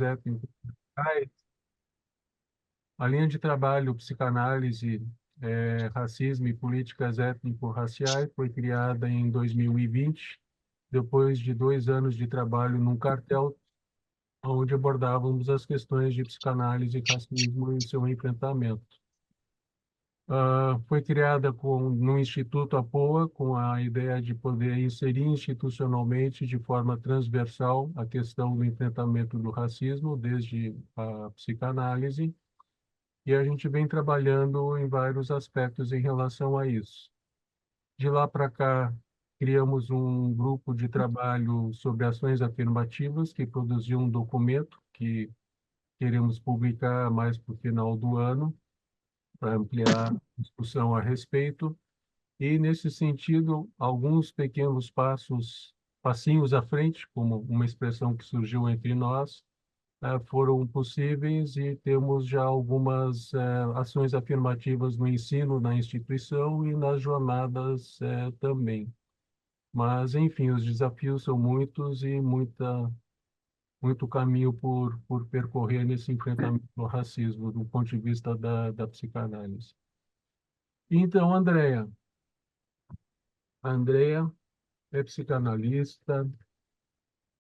étnicos. A linha de trabalho psicanálise, racismo e políticas étnico-raciais foi criada em 2020, depois de 2 anos de trabalho num cartel, onde abordávamos as questões de psicanálise e racismo e seu enfrentamento. Foi criada no Instituto APOA, com a ideia de poder inserir institucionalmente, de forma transversal, a questão do enfrentamento do racismo, desde a psicanálise, e a gente vem trabalhando em vários aspectos em relação a isso. De lá para cá, criamos um grupo de trabalho sobre ações afirmativas, que produziu um documento que queremos publicar mais para o final do ano, para ampliar a discussão a respeito. E, nesse sentido, alguns pequenos passinhos à frente, como uma expressão que surgiu entre nós, foram possíveis, e temos já algumas ações afirmativas no ensino, na instituição e nas jornadas também. Mas, enfim, os desafios são muitos e muito caminho por percorrer nesse enfrentamento ao racismo, do ponto de vista da psicanálise. Então, a Andrea é psicanalista,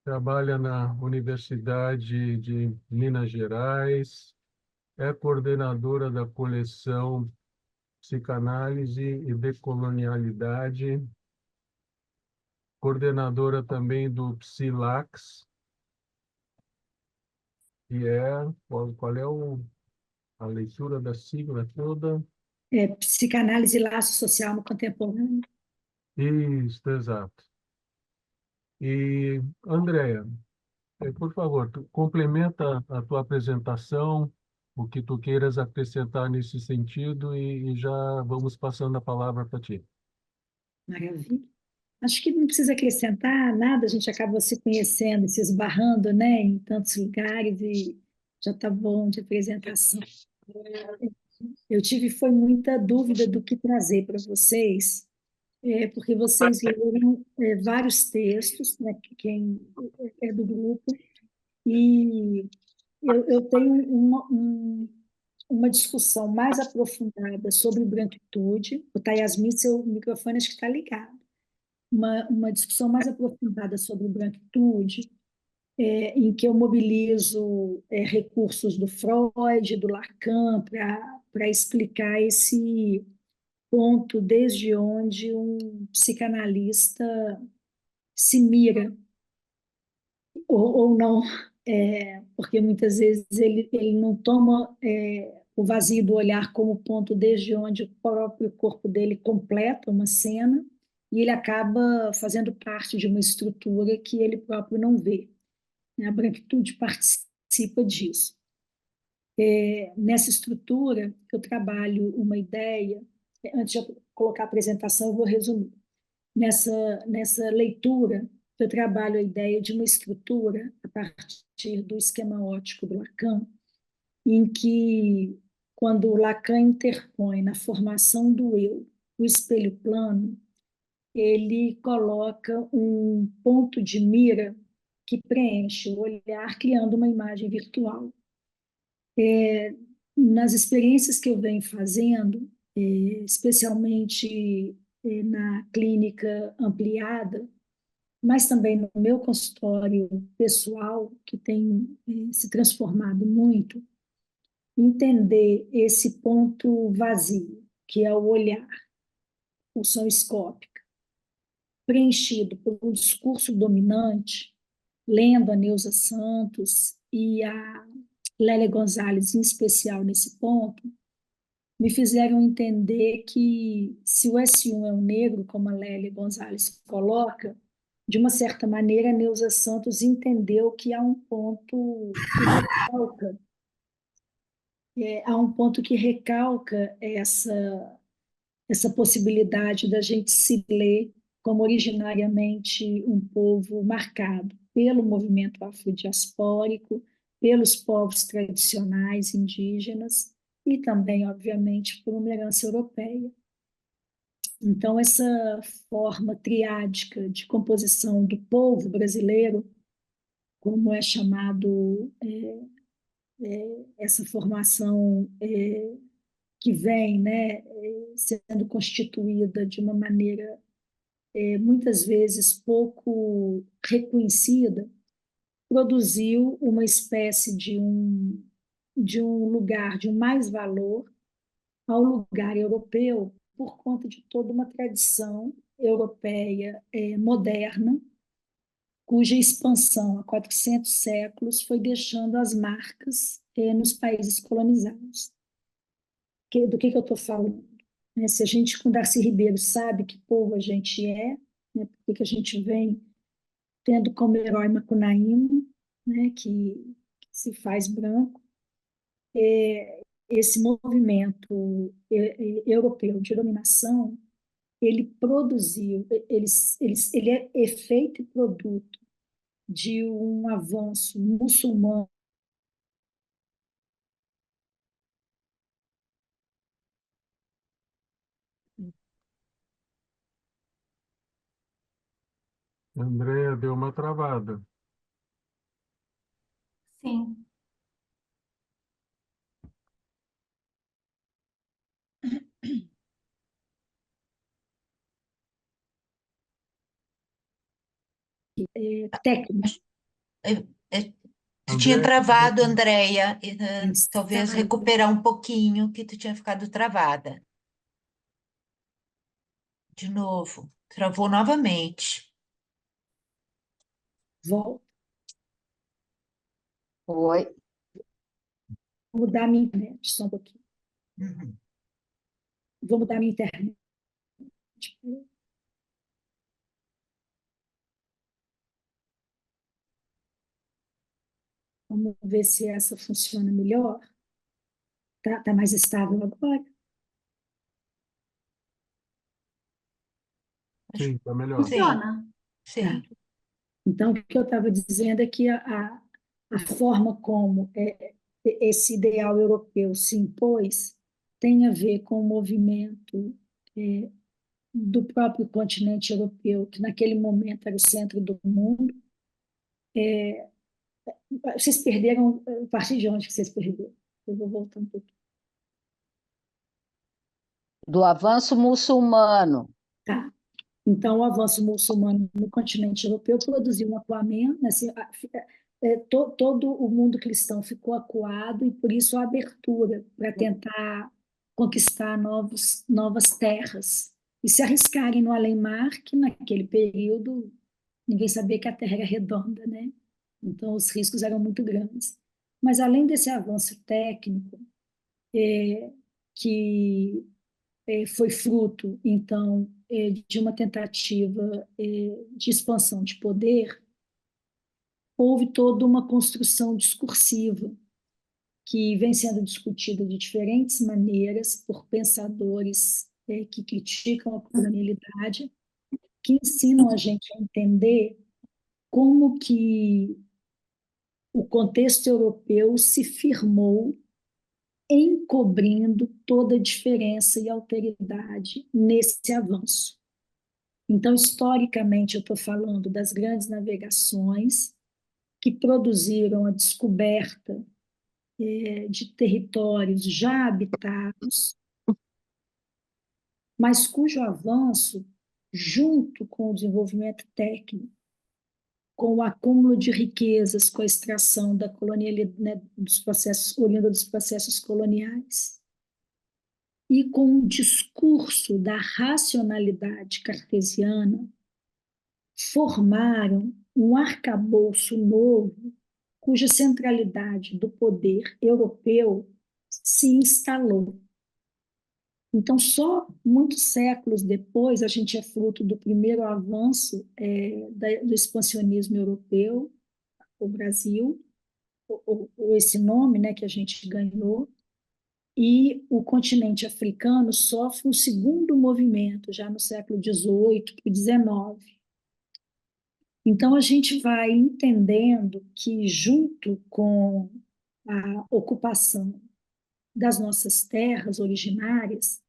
trabalha na Universidade de Minas Gerais, é coordenadora da coleção Psicanálise e Decolonialidade, coordenadora também do PSILAX, que qual é a leitura da sigla toda? Psicanálise e laço social no contemporâneo. Isso, exato. E, Andréa, por favor, complementa a tua apresentação, o que tu queiras acrescentar nesse sentido, e já vamos passando a palavra para ti. Maravilha. Acho que não precisa acrescentar nada, a gente acabou se conhecendo, se esbarrando, né, em tantos lugares e já está bom de apresentação. Eu tive foi muita dúvida do que trazer para vocês, porque vocês leram vários textos, né, quem é do grupo, e eu tenho uma discussão mais aprofundada sobre branquitude. O Yasmin, seu microfone acho que está ligado. Uma discussão mais aprofundada sobre branquitude, em que eu mobilizo recursos do Freud, do Lacan, para explicar esse ponto desde onde um psicanalista se mira, ou não, porque muitas vezes ele não toma o vazio do olhar como ponto desde onde o próprio corpo dele completa uma cena, e ele acaba fazendo parte de uma estrutura que ele próprio não vê. A branquitude participa disso. Nessa estrutura, eu trabalho uma ideia, antes de eu colocar a apresentação, eu vou resumir. Nessa leitura, eu trabalho a ideia de uma estrutura a partir do esquema óptico do Lacan, em que, quando o Lacan interpõe na formação do eu o espelho plano, ele coloca um ponto de mira que preenche o olhar, criando uma imagem virtual. Nas experiências que eu venho fazendo, especialmente na clínica ampliada, mas também no meu consultório pessoal, que tem se transformado muito, entender esse ponto vazio, que é o olhar, pulsão escópica, preenchido por um discurso dominante, lendo a Neuza Santos e a Lélia Gonzalez, em especial nesse ponto, me fizeram entender que, se o S1 é um negro, como a Lélia Gonzalez coloca, de uma certa maneira, a Neuza Santos entendeu que há um ponto que recalca, essa possibilidade da gente se ler como originariamente um povo marcado pelo movimento afrodiaspórico, pelos povos tradicionais indígenas e também, obviamente, por uma herança europeia. Então, essa forma triádica de composição do povo brasileiro como é chamado essa formação que vem, né, sendo constituída de uma maneira muitas vezes pouco reconhecida, produziu uma espécie de um lugar de um mais valor ao lugar europeu por conta de toda uma tradição europeia moderna, cuja expansão há 400 séculos foi deixando as marcas nos países colonizados. Do que eu estou falando? Se a gente, com Darcy Ribeiro, sabe que povo a gente é, né, porque a gente vem tendo como herói Macunaíma, né, que se faz branco, esse movimento europeu de dominação, ele produziu, ele é efeito e produto de um avanço muçulmano. Andréia, deu uma travada. Sim. Técnico. Tu tinha Andréia, travado, Andréia. Talvez Sabe? recuperar um pouquinho, que tu tinha ficado travada. De novo. Travou novamente. Volto. Oi. Vou mudar a minha internet, só um pouquinho. Uhum. Vou mudar a minha internet. Vamos ver se essa funciona melhor. Tá mais estável agora? sim, está melhor. Funciona. Sim. Tá. Então, o que eu estava dizendo é que a forma como esse ideal europeu se impôs tem a ver com o movimento do próprio continente europeu, que naquele momento era o centro do mundo. Vocês perderam, a partir de onde que vocês perderam? Eu vou voltar um pouquinho. Do avanço muçulmano. Tá. Então, o avanço muçulmano no continente europeu produziu um acuamento, né, assim, todo o mundo cristão ficou acuado e, por isso, a abertura para tentar conquistar novas terras e se arriscarem no além-mar, que naquele período ninguém sabia que a Terra era redonda, né? Então, os riscos eram muito grandes. Mas, além desse avanço técnico, que foi fruto, então, de uma tentativa de expansão de poder, houve toda uma construção discursiva que vem sendo discutida de diferentes maneiras por pensadores que criticam a colonialidade, que ensinam a gente a entender como que o contexto europeu se firmou encobrindo toda a diferença e alteridade nesse avanço. Então, historicamente, eu estou falando das grandes navegações que produziram a descoberta de territórios já habitados, mas cujo avanço, junto com o desenvolvimento técnico, com o acúmulo de riquezas, com a extração da colonialidade, né, dos processos, oriunda dos processos coloniais, e com o discurso da racionalidade cartesiana, formaram um arcabouço novo, cuja centralidade do poder europeu se instalou. Então, só muitos séculos depois, a gente é fruto do primeiro avanço do expansionismo europeu, o Brasil, ou esse nome, né, que a gente ganhou, e o continente africano sofre um segundo movimento, já no século XVIII para o XIX. Então, a gente vai entendendo que, junto com a ocupação das nossas terras originárias,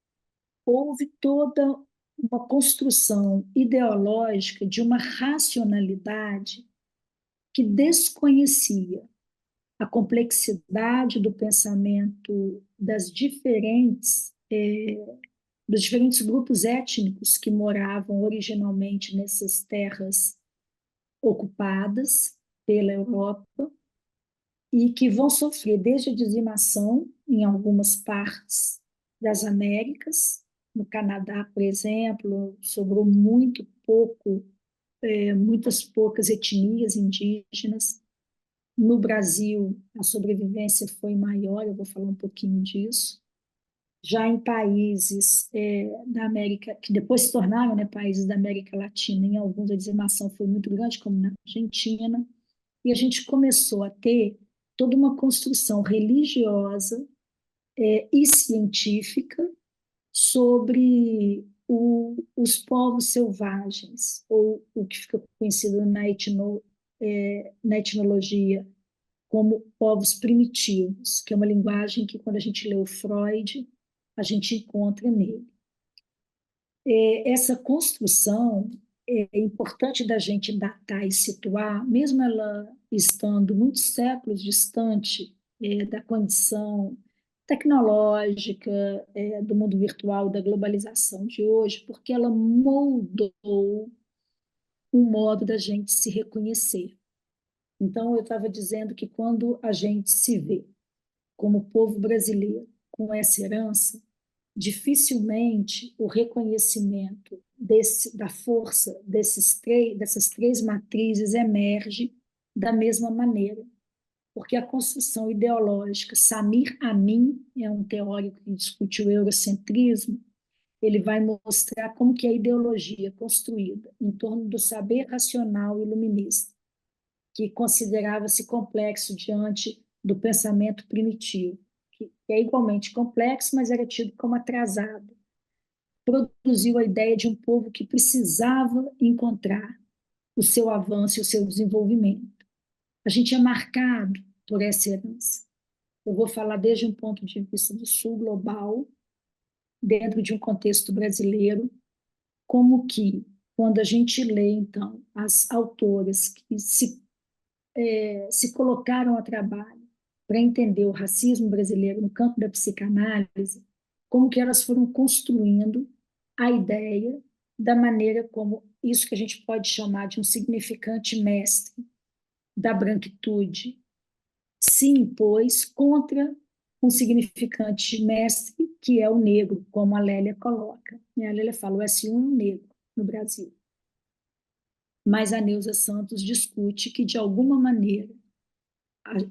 houve toda uma construção ideológica de uma racionalidade que desconhecia a complexidade do pensamento dos diferentes grupos étnicos que moravam originalmente nessas terras ocupadas pela Europa e que vão sofrer desde a dizimação em algumas partes das Américas. No Canadá, por exemplo, sobrou muitas poucas etnias indígenas. No Brasil, a sobrevivência foi maior, eu vou falar um pouquinho disso. Já em países da América, que depois se tornaram, né, países da América Latina, em alguns a dizimação foi muito grande, como na Argentina, e a gente começou a ter toda uma construção religiosa e científica sobre os povos selvagens, ou o que fica conhecido na etnologia como povos primitivos, que é uma linguagem que, quando a gente lê o Freud, a gente encontra nele. Essa construção é importante da gente datar e situar, mesmo ela estando muitos séculos distante da condição tecnológica, do mundo virtual, da globalização de hoje, porque ela moldou o modo da gente se reconhecer. Então, eu estava dizendo que quando a gente se vê como povo brasileiro com essa herança, dificilmente o reconhecimento da força dessas três matrizes emerge da mesma maneira, porque a construção ideológica, Samir Amin é um teórico que discute o eurocentrismo, ele vai mostrar como que a ideologia construída em torno do saber racional iluminista, que considerava-se complexo diante do pensamento primitivo, que é igualmente complexo, mas era tido como atrasado. Produziu a ideia de um povo que precisava encontrar o seu avanço e o seu desenvolvimento. A gente é marcado por essa herança. Eu vou falar desde um ponto de vista do sul global, dentro de um contexto brasileiro, como que, quando a gente lê, então, as autoras que se colocaram a trabalho para entender o racismo brasileiro no campo da psicanálise, como que elas foram construindo a ideia da maneira como isso que a gente pode chamar de um significante mestre da branquitude se impôs contra um significante mestre que é o negro, como a Lélia coloca. A Lélia fala, o S1 é um negro no Brasil. Mas a Neuza Santos discute que, de alguma maneira,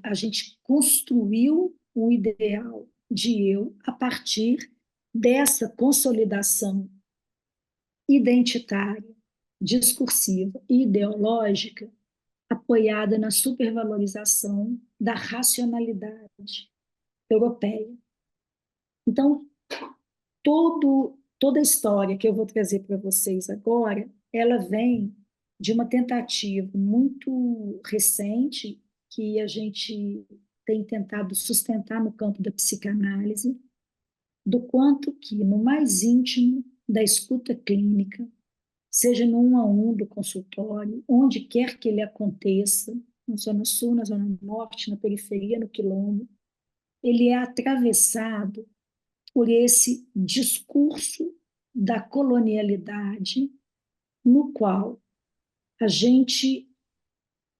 a gente construiu um ideal de eu a partir dessa consolidação identitária, discursiva e ideológica apoiada na supervalorização da racionalidade europeia. Então, toda a história que eu vou trazer para vocês agora, ela vem de uma tentativa muito recente que a gente tem tentado sustentar no campo da psicanálise, do quanto que, no mais íntimo da escuta clínica, seja no 1 a 1 do consultório, onde quer que ele aconteça, na Zona Sul, na Zona Norte, na periferia, no quilombo, ele é atravessado por esse discurso da colonialidade, no qual a gente,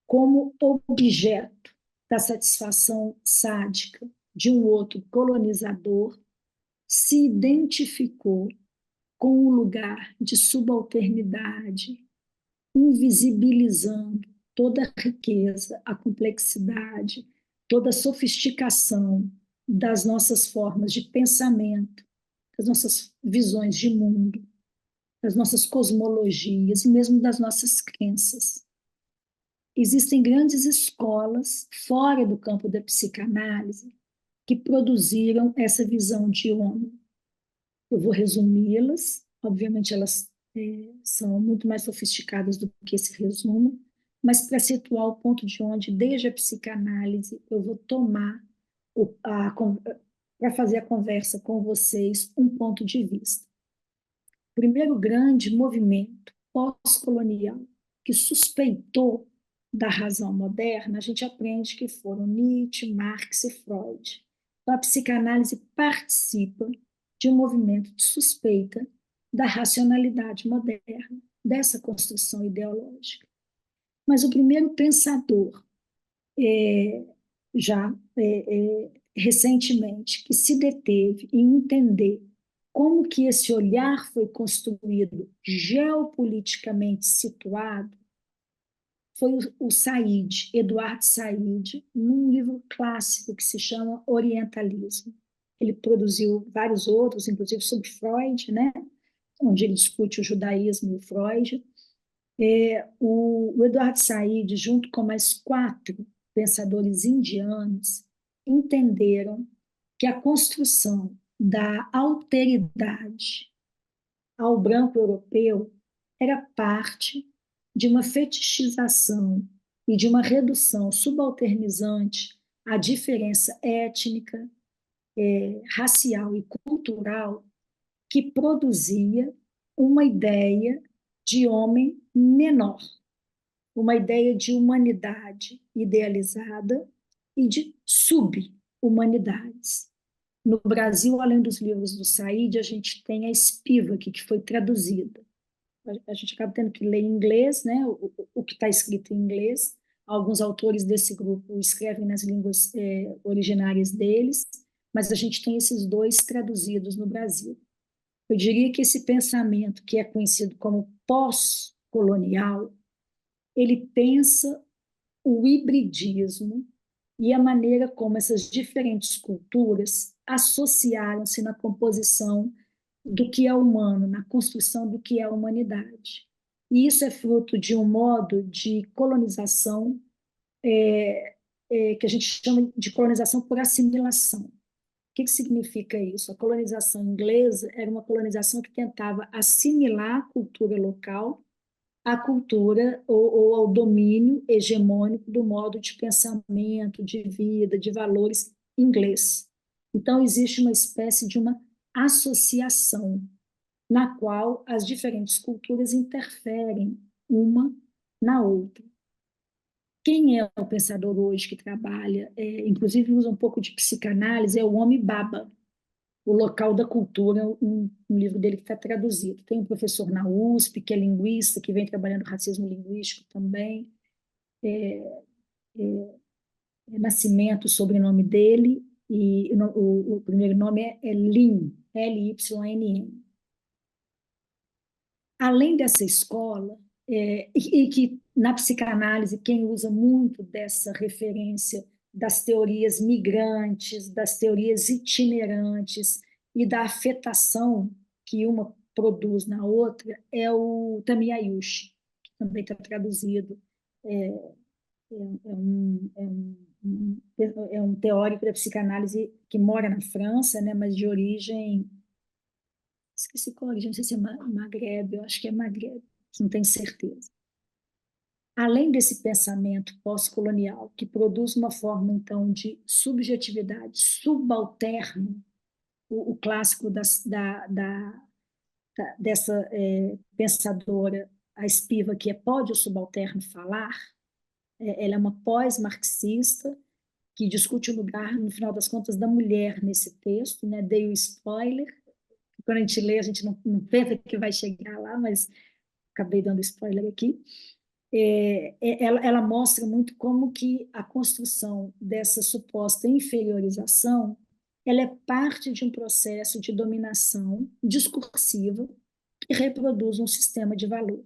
como objeto da satisfação sádica de um outro colonizador, se identificou com um lugar de subalternidade, invisibilizando toda a riqueza, a complexidade, toda a sofisticação das nossas formas de pensamento, das nossas visões de mundo, das nossas cosmologias e mesmo das nossas crenças. Existem grandes escolas fora do campo da psicanálise que produziram essa visão de homem. Eu vou resumi-las, obviamente elas são muito mais sofisticadas do que esse resumo, mas para situar o ponto de onde, desde a psicanálise, eu vou tomar para fazer a conversa com vocês um ponto de vista. O primeiro grande movimento pós-colonial que suspeitou da razão moderna, a gente aprende que foram Nietzsche, Marx e Freud. Então, a psicanálise participa de um movimento de suspeita da racionalidade moderna, dessa construção ideológica. Mas o primeiro pensador, recentemente, que se deteve em entender como que esse olhar foi construído geopoliticamente situado, foi o Said, Eduardo Said, num livro clássico que se chama Orientalismo. Ele produziu vários outros, inclusive sobre Freud, né? Onde ele discute o judaísmo e o Freud. O Eduardo Said, junto com mais 4 pensadores indianos, entenderam que a construção da alteridade ao branco europeu era parte de uma fetichização e de uma redução subalternizante à diferença étnica, racial e cultural que produzia uma ideia de homem menor, uma ideia de humanidade idealizada e de sub-humanidades. No Brasil, além dos livros do Said, a gente tem a Spivak, que foi traduzida. A gente acaba tendo que ler em inglês, né, o que está escrito em inglês. Alguns autores desse grupo escrevem nas línguas originárias deles, mas a gente tem esses 2 traduzidos no Brasil. Eu diria que esse pensamento, que é conhecido como pós-colonial, ele pensa o hibridismo e a maneira como essas diferentes culturas associaram-se na composição do que é humano, na construção do que é a humanidade. E isso é fruto de um modo de colonização que a gente chama de colonização por assimilação. O que significa isso? A colonização inglesa era uma colonização que tentava assimilar a cultura local à cultura ou ao domínio hegemônico do modo de pensamento, de vida, de valores inglês. Então, existe uma espécie de uma associação na qual as diferentes culturas interferem uma na outra. Quem é o pensador hoje que trabalha, inclusive usa um pouco de psicanálise, é o Homi Bhabha, O Local da Cultura, um livro dele que está traduzido. Tem um professor na USP, que é linguista, que vem trabalhando racismo linguístico também. Nascimento, o sobrenome dele, e o primeiro nome é Lynn, L-Y-N-N. Além dessa escola, e que na psicanálise quem usa muito dessa referência das teorias migrantes, das teorias itinerantes e da afetação que uma produz na outra é o Tami Ayush, que também está traduzido. É um teórico da psicanálise que mora na França, né, mas de origem... Esqueci qual origem, não sei se é Maghreb, eu acho que é Maghreb, não tenho certeza. Além desse pensamento pós-colonial, que produz uma forma, então, de subjetividade subalterna, o clássico dessa pensadora, a Spivak, que é Pode o Subalterno Falar? Ela é uma pós-marxista que discute o lugar, no final das contas, da mulher nesse texto, né? Dei o spoiler, quando a gente lê, a gente não pensa que vai chegar lá, mas acabei dando spoiler aqui. Ela mostra muito como que a construção dessa suposta inferiorização ela é parte de um processo de dominação discursiva que reproduz um sistema de valor.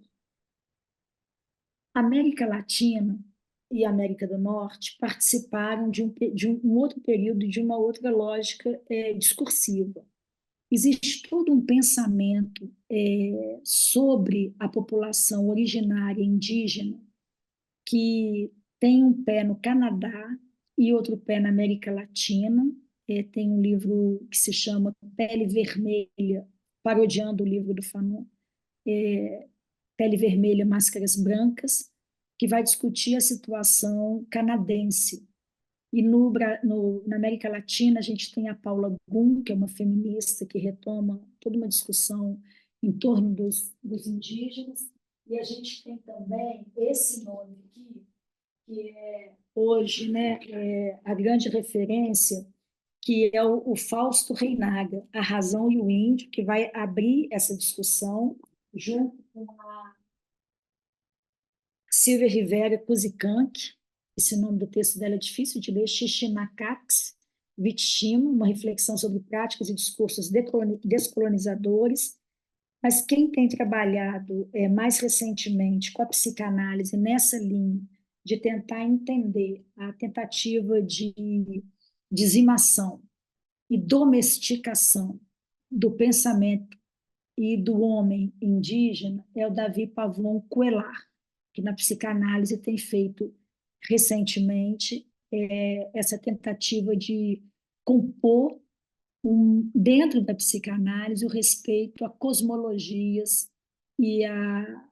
A América Latina e a América do Norte participaram de um outro período, de uma outra lógica discursiva. Existe todo um pensamento sobre a população originária indígena que tem um pé no Canadá e outro pé na América Latina. Tem um livro que se chama Pele Vermelha, parodiando o livro do Fanon, Pele Vermelha, Máscaras Brancas, que vai discutir a situação canadense. E na América Latina, a gente tem a Paula Gunn, que é uma feminista que retoma toda uma discussão em torno dos indígenas, e a gente tem também esse nome aqui, que é hoje, né, a grande referência, que é o Fausto Reinaga, A Razão e o Índio, que vai abrir essa discussão junto com a Silvia Rivera Kuzikank. Esse nome do texto dela é difícil de ler, Xixinacats, Vitima, uma reflexão sobre práticas e discursos descolonizadores. Mas quem tem trabalhado mais recentemente com a psicanálise nessa linha de tentar entender a tentativa de dizimação e domesticação do pensamento e do homem indígena é o Davi Pavon Coellar, que na psicanálise tem feito recentemente essa tentativa de compor dentro da psicanálise o respeito a cosmologias e a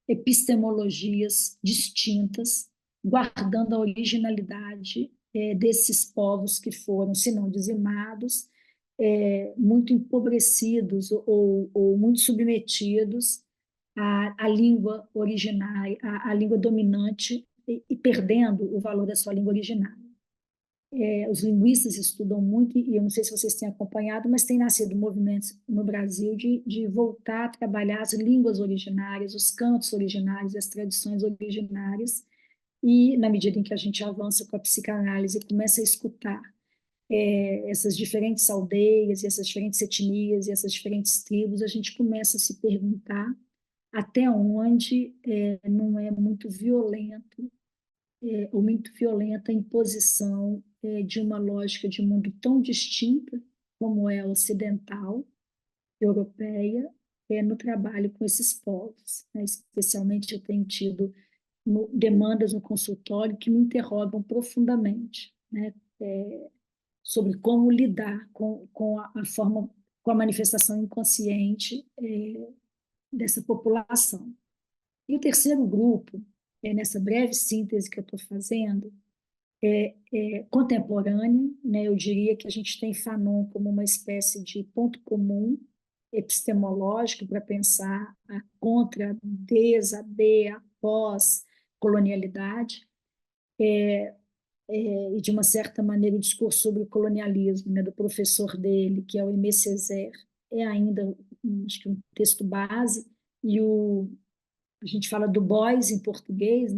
epistemologias distintas, guardando a originalidade desses povos que foram, se não dizimados, muito empobrecidos ou muito submetidos à língua originária, à língua dominante e perdendo o valor da sua língua originária. Os linguistas estudam muito, e eu não sei se vocês têm acompanhado, mas tem nascido movimentos no Brasil de voltar a trabalhar as línguas originárias, os cantos originários, as tradições originárias, e na medida em que a gente avança com a psicanálise e começa a escutar essas diferentes aldeias, e essas diferentes etnias, e essas diferentes tribos, a gente começa a se perguntar até onde não é muito violento ou muito violenta a imposição de uma lógica de mundo tão distinta como é a ocidental, europeia, no trabalho com esses povos. Especialmente eu tenho tido demandas no consultório que me interrogam profundamente, sobre como lidar com a forma, com a manifestação inconsciente dessa população. E o terceiro grupo, nessa breve síntese que eu estou fazendo, contemporânea, eu diria que a gente tem Fanon como uma espécie de ponto comum epistemológico para pensar a contra, a pós-colonialidade, e de uma certa maneira o discurso sobre o colonialismo, do professor dele, que é o Aimé Césaire, é ainda acho que um texto base, e a gente fala do Boys em português,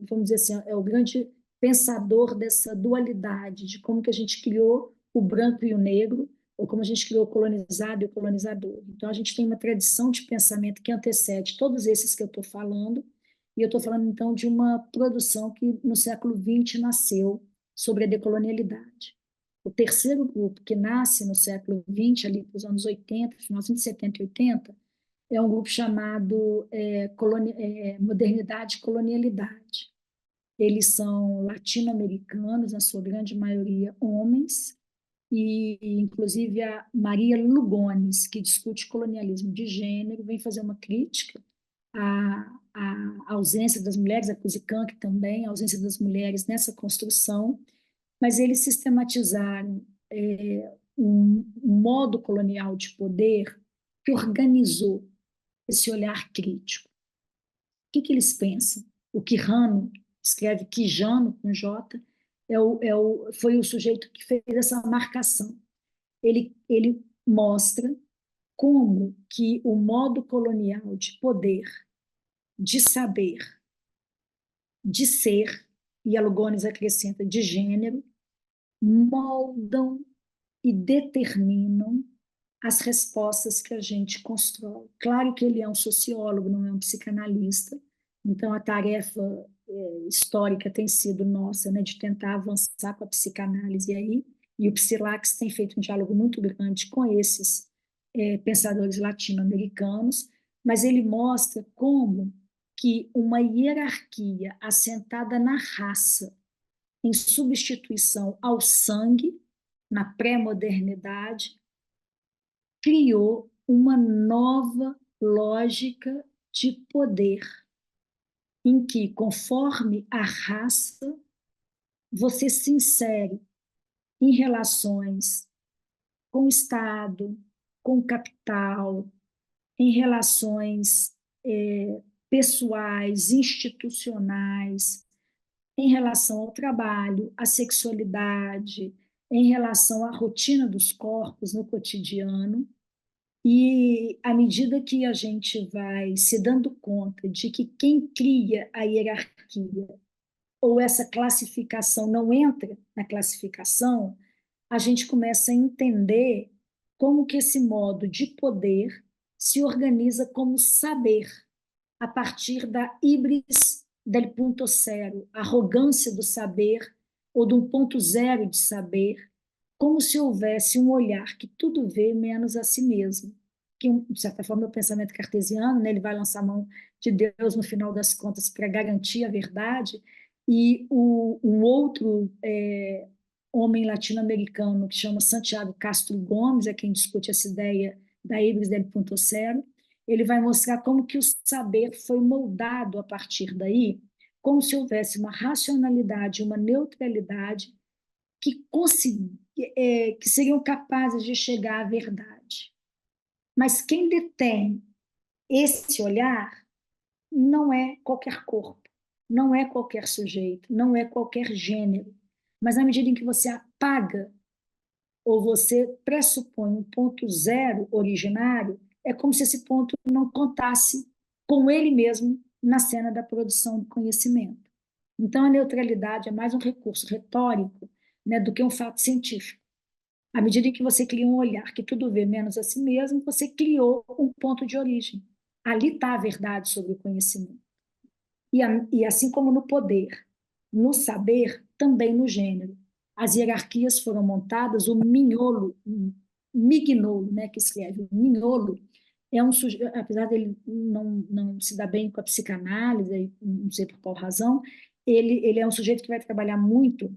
vamos dizer assim, é o grande pensador dessa dualidade, de como que a gente criou o branco e o negro, ou como a gente criou o colonizado e o colonizador. Então, a gente tem uma tradição de pensamento que antecede todos esses que eu estou falando, e eu estou falando, então, de uma produção que no século XX nasceu sobre a decolonialidade. O terceiro grupo, que nasce no século XX, ali para os anos 80, finalzinho de 70 e 80, é um grupo chamado Modernidade e Colonialidade. Eles são latino-americanos, na sua grande maioria homens, e inclusive a Maria Lugones, que discute colonialismo de gênero, vem fazer uma crítica à ausência das mulheres, a Kuzikank também, a ausência das mulheres nessa construção, mas eles sistematizaram um modo colonial de poder que organizou esse olhar crítico. O que eles pensam? O Quijano, escreve Quijano com J, foi o sujeito que fez essa marcação. Ele mostra como que o modo colonial de poder, de saber, de ser, e a Lugones acrescenta de gênero, moldam e determinam as respostas que a gente constrói. Claro que ele é um sociólogo, não é um psicanalista, então a tarefa histórica tem sido nossa, de tentar avançar com a psicanálise aí, e o Psilax tem feito um diálogo muito grande com esses pensadores latino-americanos, mas ele mostra como que uma hierarquia assentada na raça, em substituição ao sangue, na pré-modernidade, criou uma nova lógica de poder, em que, conforme a raça, você se insere em relações com o Estado, com o capital, em relações pessoais, institucionais, em relação ao trabalho, à sexualidade, em relação à rotina dos corpos no cotidiano. E à medida que a gente vai se dando conta de que quem cria a hierarquia ou essa classificação não entra na classificação, a gente começa a entender como que esse modo de poder se organiza como saber, a partir da híbris del punto zero, arrogância do saber, ou de um ponto zero de saber, como se houvesse um olhar que tudo vê menos a si mesmo. Que, de certa forma, é o pensamento cartesiano, né? Ele vai lançar a mão de Deus, no final das contas, para garantir a verdade, e um outro homem latino-americano, que chama Santiago Castro Gomes, é quem discute essa ideia da híbris del punto zero. Ele vai mostrar como que o saber foi moldado a partir daí, como se houvesse uma racionalidade, uma neutralidade que seriam capazes de chegar à verdade. Mas quem detém esse olhar não é qualquer corpo, não é qualquer sujeito, não é qualquer gênero. Mas à medida em que você apaga ou você pressupõe um ponto zero originário, é como se esse ponto não contasse com ele mesmo na cena da produção do conhecimento. Então, a neutralidade é mais um recurso retórico, né, do que um fato científico. À medida em que você cria um olhar que tudo vê menos a si mesmo, você criou um ponto de origem. Ali está a verdade sobre o conhecimento. E assim como no poder, no saber, também no gênero. As hierarquias foram montadas, o Mignolo, né, que escreve, o Mignolo, é um sujeito, apesar dele não se dar bem com a psicanálise, não sei por qual razão, ele é um sujeito que vai trabalhar muito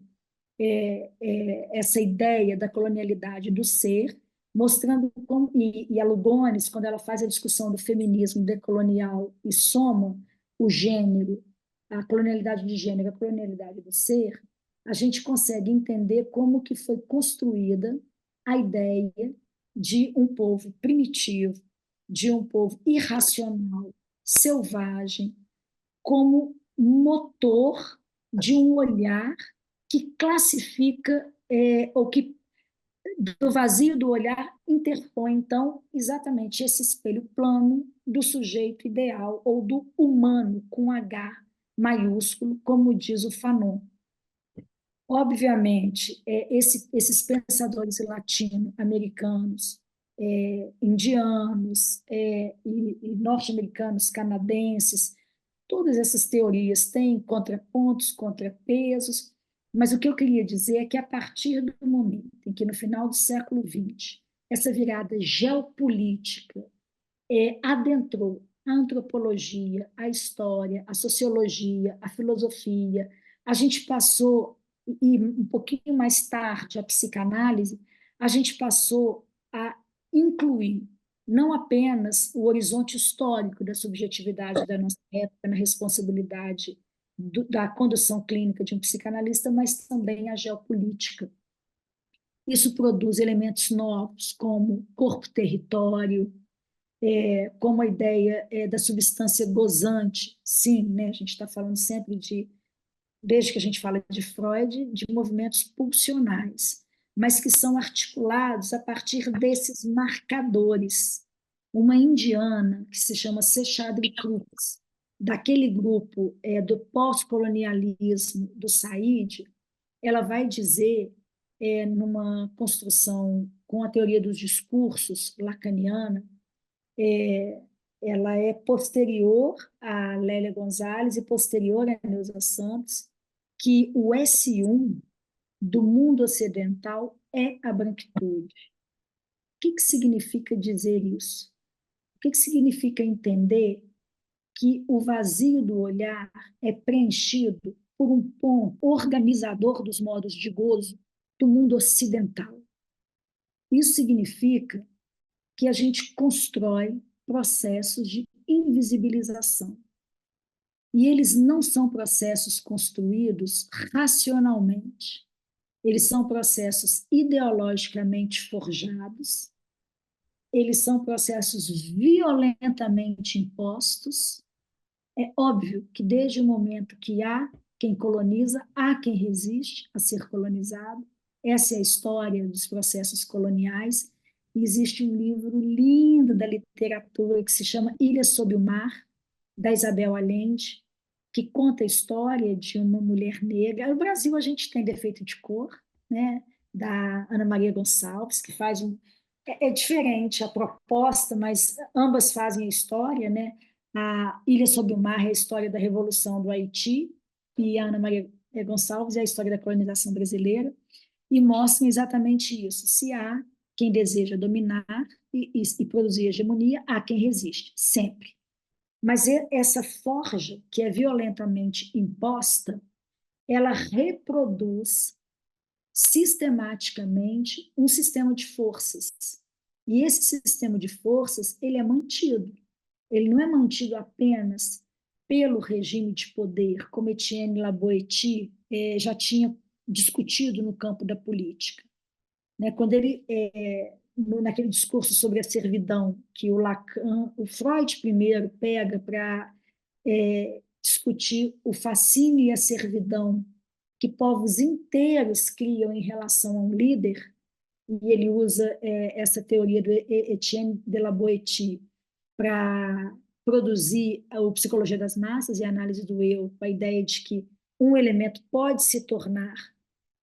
essa ideia da colonialidade do ser, mostrando como, e a Lugones, quando ela faz a discussão do feminismo decolonial e soma o gênero, a colonialidade de gênero, a colonialidade do ser, a gente consegue entender como que foi construída a ideia de um povo primitivo, de um povo irracional, selvagem, como motor de um olhar que classifica, ou que do vazio do olhar interpõe, então, exatamente esse espelho plano do sujeito ideal, ou do humano, com H maiúsculo, como diz o Fanon. Obviamente, esses pensadores latino-americanos, indianos e norte-americanos, canadenses, todas essas teorias têm contrapontos, contrapesos, mas o que eu queria dizer é que a partir do momento em que, no final do século XX, essa virada geopolítica adentrou a antropologia, a história, a sociologia, a filosofia, a gente passou, e um pouquinho mais tarde, a psicanálise, a gente passou a incluir não apenas o horizonte histórico da subjetividade da nossa época, na responsabilidade da condução clínica de um psicanalista, mas também a geopolítica. Isso produz elementos novos, como corpo-território, como a ideia da substância gozante. Sim, né? A gente está falando sempre desde que a gente fala de Freud, de movimentos pulsionais, mas que são articulados a partir desses marcadores. Uma indiana que se chama Seshadri Cruz, daquele grupo do pós-colonialismo do Said, ela vai dizer, numa construção com a teoria dos discursos lacaniana, ela é posterior a Lélia Gonzalez e posterior a Neuza Santos, que o S1 do mundo ocidental é a branquitude. O que significa dizer isso? O que significa entender que o vazio do olhar é preenchido por um ponto organizador dos modos de gozo do mundo ocidental? Isso significa que a gente constrói processos de invisibilização. E eles não são processos construídos racionalmente. Eles são processos ideologicamente forjados, eles são processos violentamente impostos, É óbvio que desde o momento que há quem coloniza, há quem resiste a ser colonizado. Essa é a história dos processos coloniais. E existe um livro lindo da literatura que se chama Ilha Sob o Mar, da Isabel Allende, que conta a história de uma mulher negra. No Brasil, a gente tem Defeito de Cor, né? Da Ana Maria Gonçalves, que faz um... É diferente a proposta, mas ambas fazem a história, né? A Ilha Sob o Mar é a história da Revolução do Haiti, e a Ana Maria Gonçalves é a história da colonização brasileira, e mostram exatamente isso. Se há quem deseja dominar e produzir hegemonia, há quem resiste, sempre. Mas essa forja, que é violentamente imposta, ela reproduz sistematicamente um sistema de forças. E esse sistema de forças, ele é mantido. Ele não é mantido apenas pelo regime de poder, como Etienne Laboéty já tinha discutido no campo da política. Né? Quando ele, naquele discurso sobre a servidão, que o Lacan, o Freud primeiro pega para discutir o fascínio e a servidão que povos inteiros criam em relação a um líder, e ele usa essa teoria do Etienne de la Boétie para produzir a Psicologia das Massas e a análise do eu, com a ideia de que um elemento pode se tornar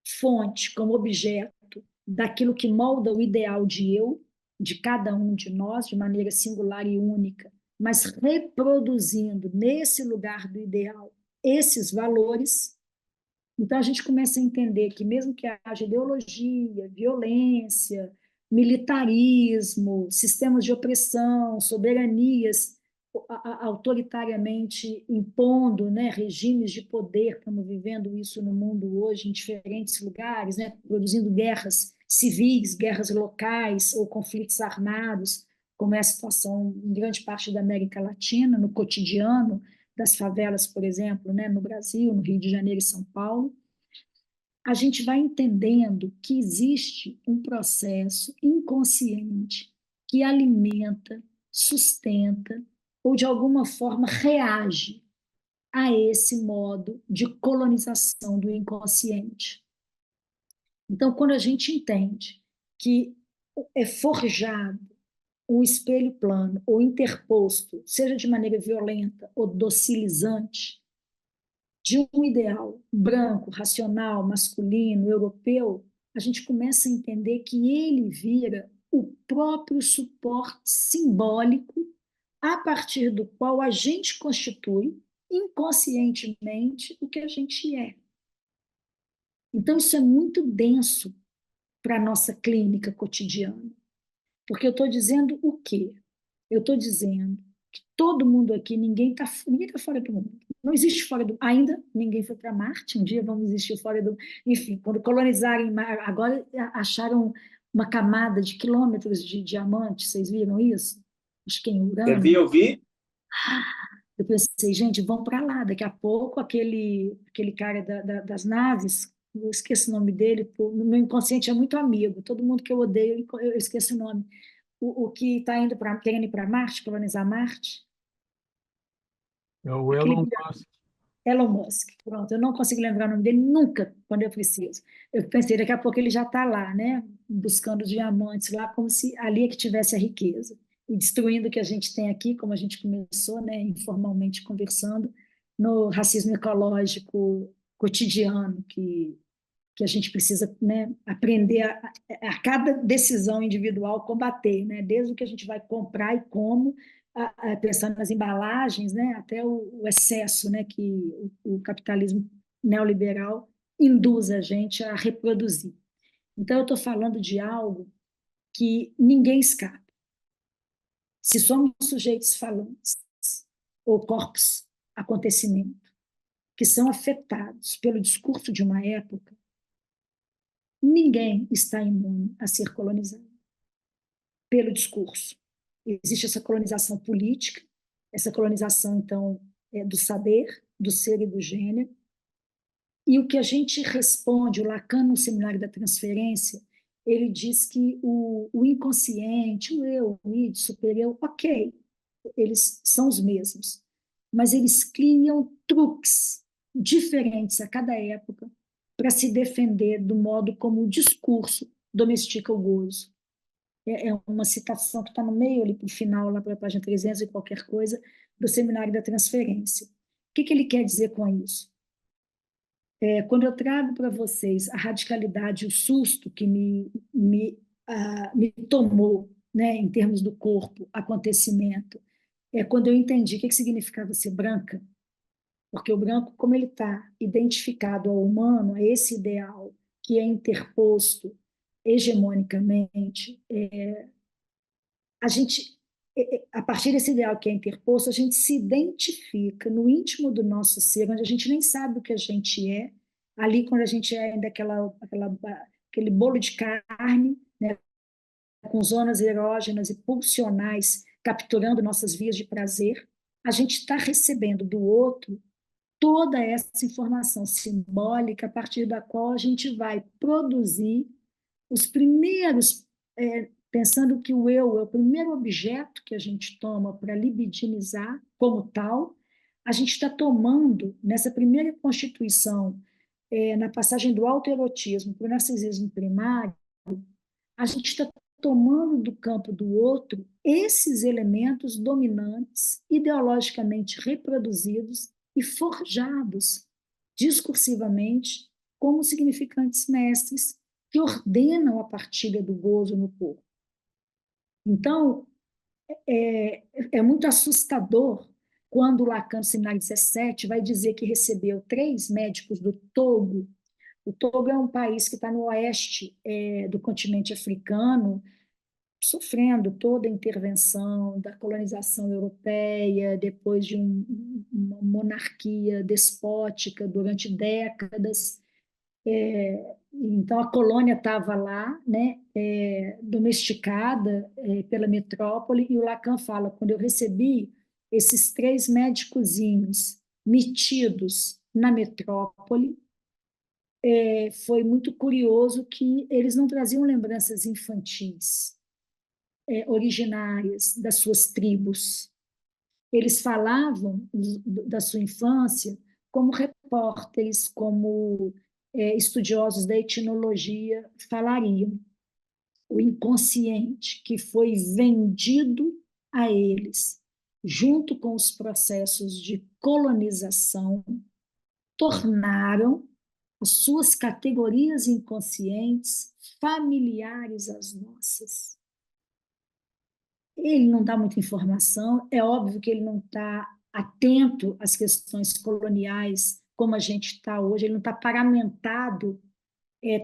fonte, como objeto, daquilo que molda o ideal de eu, de cada um de nós, de maneira singular e única, mas reproduzindo nesse lugar do ideal esses valores. Então, a gente começa a entender que, mesmo que haja ideologia, violência, militarismo, sistemas de opressão, soberanias autoritariamente impondo, né, regimes de poder, estamos vivendo isso no mundo hoje em diferentes lugares, né, produzindo guerras civis, guerras locais ou conflitos armados, como é a situação em grande parte da América Latina, no cotidiano das favelas, por exemplo, né, no Brasil, no Rio de Janeiro e São Paulo. A gente vai entendendo que existe um processo inconsciente que alimenta, sustenta ou, de alguma forma, reage a esse modo de colonização do inconsciente. Então, quando a gente entende que é forjado um espelho plano ou interposto, seja de maneira violenta ou docilizante, de um ideal branco, racional, masculino, europeu, a gente começa a entender que ele vira o próprio suporte simbólico a partir do qual a gente constitui inconscientemente o que a gente é. Então, isso é muito denso para a nossa clínica cotidiana. Porque eu estou dizendo o quê? Eu estou dizendo que todo mundo aqui, ninguém tá fora do mundo. Não existe fora do... Ainda ninguém foi para Marte, um dia vamos existir fora do... Enfim, quando colonizarem... Agora acharam uma camada de quilômetros de diamantes, vocês viram isso? Acho que em Urano. Eu vi. Eu pensei, gente, vão para lá. Daqui a pouco, aquele cara das naves, eu esqueço o nome dele, no meu inconsciente é muito amigo, todo mundo que eu odeio, eu esqueço o nome. O que está querendo ir para Marte, colonizar Marte. É o Elon Musk. Elon Musk, pronto, eu não consigo lembrar o nome dele nunca, quando eu preciso. Eu pensei, daqui a pouco ele já está lá, né, buscando diamantes lá, como se ali é que tivesse a riqueza, e destruindo o que a gente tem aqui, como a gente começou, né, informalmente conversando, no racismo ecológico cotidiano, que a gente precisa, né, aprender a cada decisão individual combater, né, desde o que a gente vai comprar e como, pensando nas embalagens, né, até o excesso, né, que o capitalismo neoliberal induz a gente a reproduzir. Então, eu estou falando de algo que ninguém escapa. Se somos sujeitos falantes ou corpos, acontecimento, que são afetados pelo discurso de uma época, ninguém está imune a ser colonizado pelo discurso. Existe essa colonização política, essa colonização, então, do saber, do ser e do gênero, e o que a gente responde, o Lacan, no Seminário da Transferência, ele diz que o inconsciente, o eu, o id, o super-eu, ok, eles são os mesmos, mas eles criam truques diferentes a cada época para se defender do modo como o discurso domestica o gozo. É uma citação que está no meio, ali para o final, lá para a página 300 e qualquer coisa, do Seminário da Transferência. O que ele quer dizer com isso? Quando eu trago para vocês a radicalidade, o susto que me tomou, né, em termos do corpo, acontecimento, quando eu entendi o que significava ser branca, porque o branco, como ele está identificado ao humano, a esse ideal que é interposto hegemonicamente, a gente, a partir desse ideal que é interposto, a gente se identifica no íntimo do nosso ser, onde a gente nem sabe o que a gente é, ali quando a gente é ainda aquele bolo de carne, né, com zonas erógenas e pulsionais capturando nossas vias de prazer, a gente está recebendo do outro toda essa informação simbólica a partir da qual a gente vai produzir os primeiros, pensando que o eu é o primeiro objeto que a gente toma para libidinizar como tal, a gente está tomando, nessa primeira constituição, na passagem do autoerotismo para o narcisismo primário, a gente está tomando do campo do outro esses elementos dominantes, ideologicamente reproduzidos e forjados discursivamente como significantes mestres que ordenam a partilha do gozo no corpo. Então, é muito assustador quando Lacan, no Seminário 17, vai dizer que recebeu 3 médicos do Togo. O Togo é um país que está no oeste do continente africano, sofrendo toda a intervenção da colonização europeia, depois de uma monarquia despótica durante décadas. Então, a colônia estava lá, né, domesticada pela metrópole, e o Lacan fala, quando eu recebi esses 3 médicozinhos metidos na metrópole, foi muito curioso que eles não traziam lembranças infantis, originárias das suas tribos. Eles falavam da sua infância como repórteres, como estudiosos da etnologia falariam. O inconsciente que foi vendido a eles, junto com os processos de colonização, tornaram as suas categorias inconscientes familiares às nossas. Ele não dá muita informação, é óbvio que ele não está atento às questões coloniais como a gente está hoje, ele não está paramentado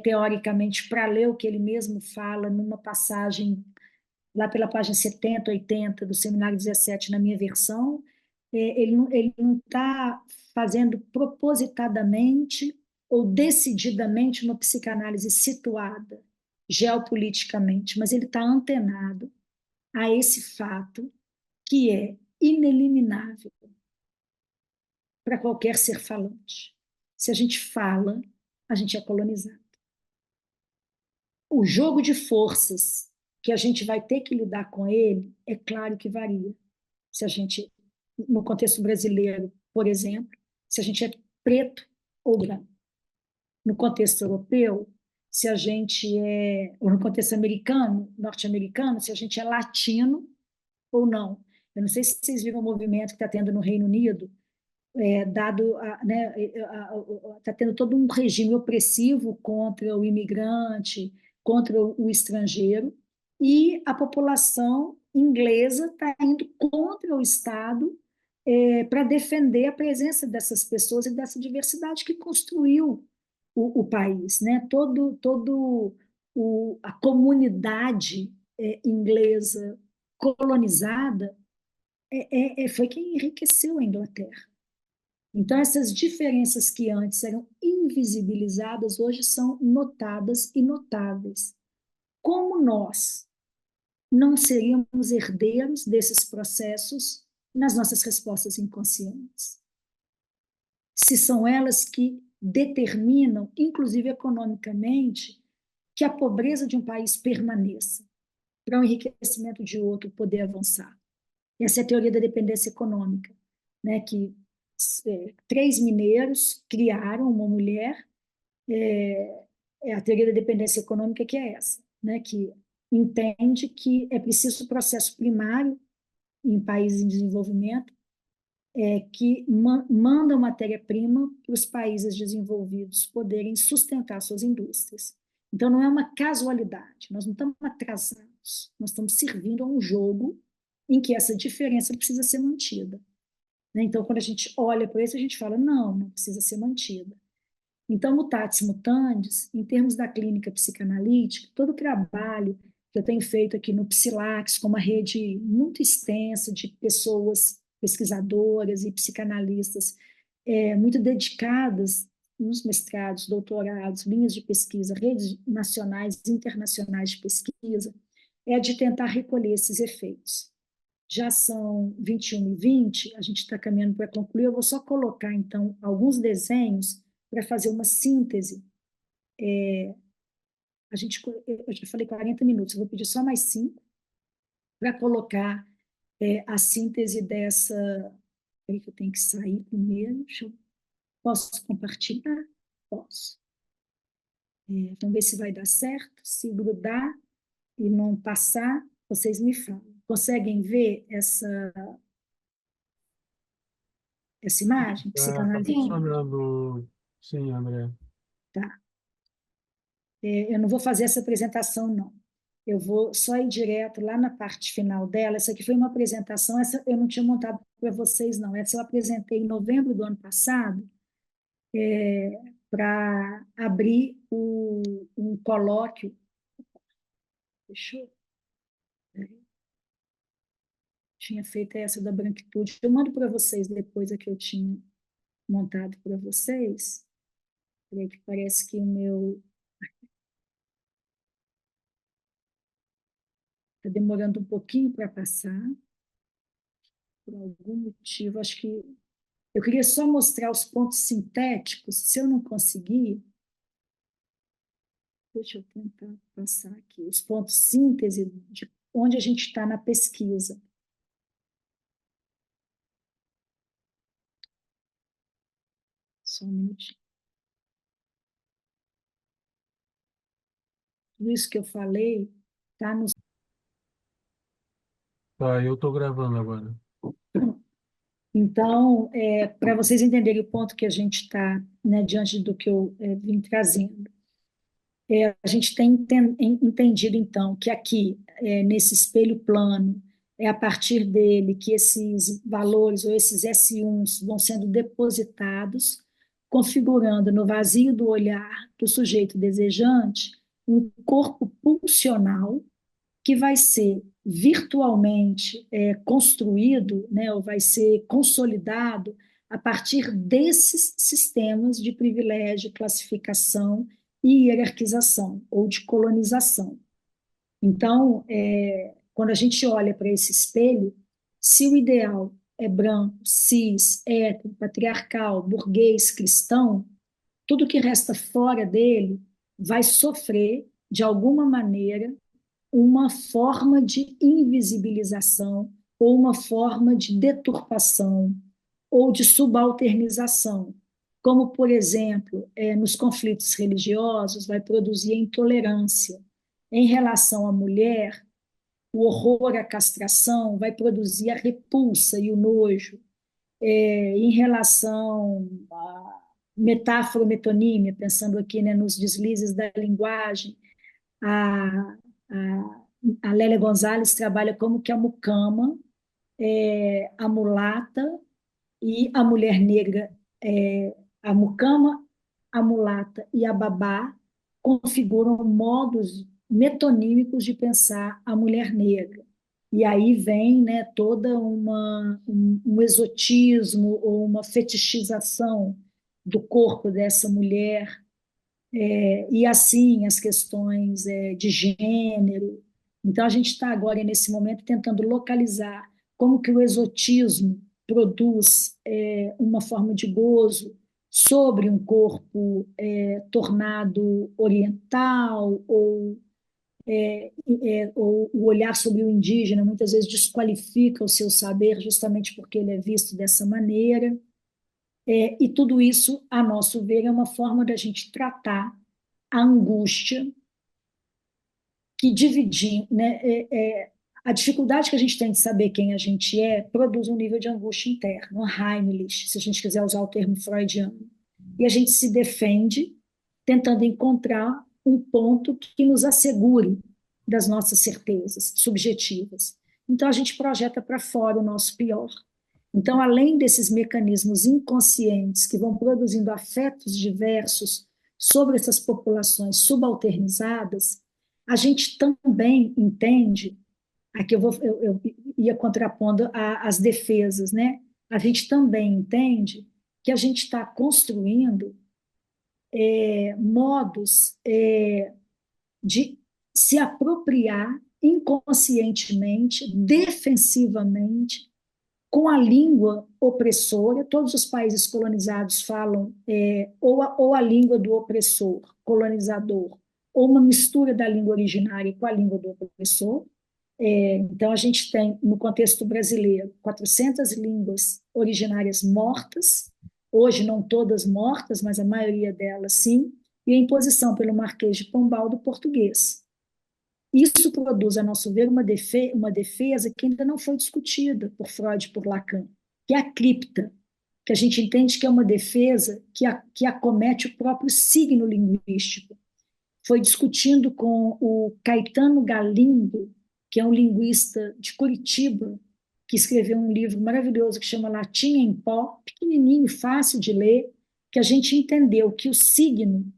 teoricamente para ler o que ele mesmo fala numa passagem lá pela página 70, 80 do Seminário 17, na minha versão. Ele não está fazendo propositadamente ou decididamente uma psicanálise situada geopoliticamente, mas ele está antenado a esse fato que é ineliminável para qualquer ser falante. Se a gente fala, a gente é colonizado. O jogo de forças que a gente vai ter que lidar com ele, é claro que varia. Se a gente, no contexto brasileiro, por exemplo, se a gente é preto ou branco. No contexto europeu, se a gente ou no contexto americano, norte-americano, se a gente é latino ou não. Eu não sei se vocês viram o movimento que está tendo no Reino Unido, está tendo todo um regime opressivo contra o imigrante, contra o estrangeiro, e a população inglesa está indo contra o Estado para defender a presença dessas pessoas e dessa diversidade que construiu o país, né? A comunidade inglesa colonizada foi quem enriqueceu a Inglaterra. Então, essas diferenças que antes eram invisibilizadas, hoje são notadas e notáveis. Como nós não seríamos herdeiros desses processos nas nossas respostas inconscientes? Se são elas que determinam, inclusive economicamente, que a pobreza de um país permaneça, para o enriquecimento de outro poder avançar. Essa é a teoria da dependência econômica. né, que 3 mineiros criaram uma mulher, é a teoria da dependência econômica que é essa, né, que entende que é preciso processo primário em países em desenvolvimento, que mandam matéria-prima para os países desenvolvidos poderem sustentar suas indústrias. Então, não é uma casualidade, nós não estamos atrasados, nós estamos servindo a um jogo em que essa diferença precisa ser mantida. Então, quando a gente olha para isso, a gente fala, não precisa ser mantida. Então, mutatis mutandis, em termos da clínica psicanalítica, todo o trabalho que eu tenho feito aqui no Psilax, com uma rede muito extensa de pessoas pesquisadoras e psicanalistas muito dedicadas nos mestrados, doutorados, linhas de pesquisa, redes nacionais e internacionais de pesquisa, é de tentar recolher esses efeitos. Já são 21h20, a gente está caminhando para concluir, eu vou só colocar, então, alguns desenhos para fazer uma síntese. Eu já falei 40 minutos, eu vou pedir só mais 5 para colocar a síntese dessa. Peraí que eu tenho que sair primeiro. Posso compartilhar? Posso. Vamos ver se vai dar certo. Se grudar e não passar, vocês me falam. Conseguem ver essa imagem? Está Psicanálise. funcionando, sim, André. Tá. Eu não vou fazer essa apresentação, não. Eu vou só ir direto lá na parte final dela. Essa aqui foi uma apresentação, essa eu não tinha montado para vocês, não. Essa eu apresentei em novembro do ano passado, para abrir um colóquio. Deixa eu... Tinha feito essa da branquitude. Eu mando para vocês depois a que eu tinha montado para vocês. Peraí, que parece que o meu... Está demorando um pouquinho para passar. Por algum motivo, acho que... Eu queria só mostrar os pontos sintéticos. Se eu não conseguir... Deixa eu tentar passar aqui. Os pontos síntese de onde a gente está na pesquisa. Só um minutinho. Tudo isso que eu falei está nos... Tá, eu estou gravando agora. Então, para vocês entenderem o ponto que a gente está, né, diante do que eu vim trazendo, a gente tem entendido, então, que aqui, nesse espelho plano, é a partir dele que esses valores ou esses S1s vão sendo depositados, configurando no vazio do olhar do sujeito desejante um corpo pulsional que vai ser virtualmente construído, né, ou vai ser consolidado a partir desses sistemas de privilégio, classificação e hierarquização, ou de colonização. Então, quando a gente olha para esse espelho, se o ideal é branco, cis, hétero, patriarcal, burguês, cristão, tudo que resta fora dele vai sofrer, de alguma maneira, uma forma de invisibilização ou uma forma de deturpação ou de subalternização, como, por exemplo, nos conflitos religiosos, vai produzir a intolerância. Em relação à mulher, o horror à castração vai produzir a repulsa e o nojo. Em relação à metáfora, metonímia, pensando aqui, né, nos deslizes da linguagem, a, a Lélia Gonzalez trabalha como que a mucama, a mulata e a mulher negra, a mucama, a mulata e a babá configuram modos metonímicos de pensar a mulher negra. E aí vem, né, toda um exotismo ou uma fetichização do corpo dessa mulher, e assim as questões de gênero. Então, a gente está agora, nesse momento, tentando localizar como que o exotismo produz uma forma de gozo sobre um corpo tornado oriental ou ou o olhar sobre o indígena muitas vezes desqualifica o seu saber justamente porque ele é visto dessa maneira. E tudo isso, a nosso ver, é uma forma da gente tratar a angústia que dividir, né, a dificuldade que a gente tem de saber quem a gente produz um nível de angústia interna, um Heimlich, se a gente quiser usar o termo freudiano. E a gente se defende tentando encontrar um ponto que nos assegure das nossas certezas subjetivas. Então, a gente projeta para fora o nosso pior. Então, além desses mecanismos inconscientes que vão produzindo afetos diversos sobre essas populações subalternizadas, a gente também entende, aqui eu ia contrapondo as defesas, né? A gente também entende que a gente está construindo modos de se apropriar inconscientemente, defensivamente, com a língua opressora. Todos os países colonizados falam ou a língua do opressor, colonizador, ou uma mistura da língua originária com a língua do opressor. Então, a gente tem, no contexto brasileiro, 400 línguas originárias mortas, hoje não todas mortas, mas a maioria delas sim, e a imposição pelo Marquês de Pombal do português. Isso produz, a nosso ver, uma defesa que ainda não foi discutida por Freud e por Lacan, que é a cripta, que a gente entende que é uma defesa que acomete o próprio signo linguístico. Foi discutindo com o Caetano Galindo, que é um linguista de Curitiba, que escreveu um livro maravilhoso que chama Latim em Pó, pequenininho, fácil de ler, que a gente entendeu que o signo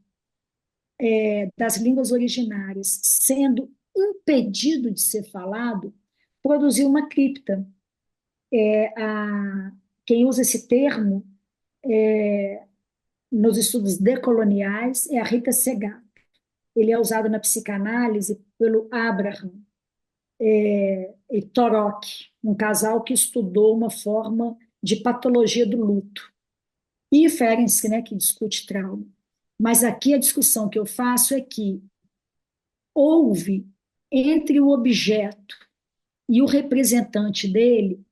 das línguas originárias, sendo impedido de ser falado, produziu uma cripta. Quem usa esse termo nos estudos decoloniais é a Rita Segato. Ele é usado na psicanálise pelo Abraham e Torok, um casal que estudou uma forma de patologia do luto. E Ferenczi, né, que discute trauma. Mas aqui a discussão que eu faço é que houve entre o objeto e o representante dele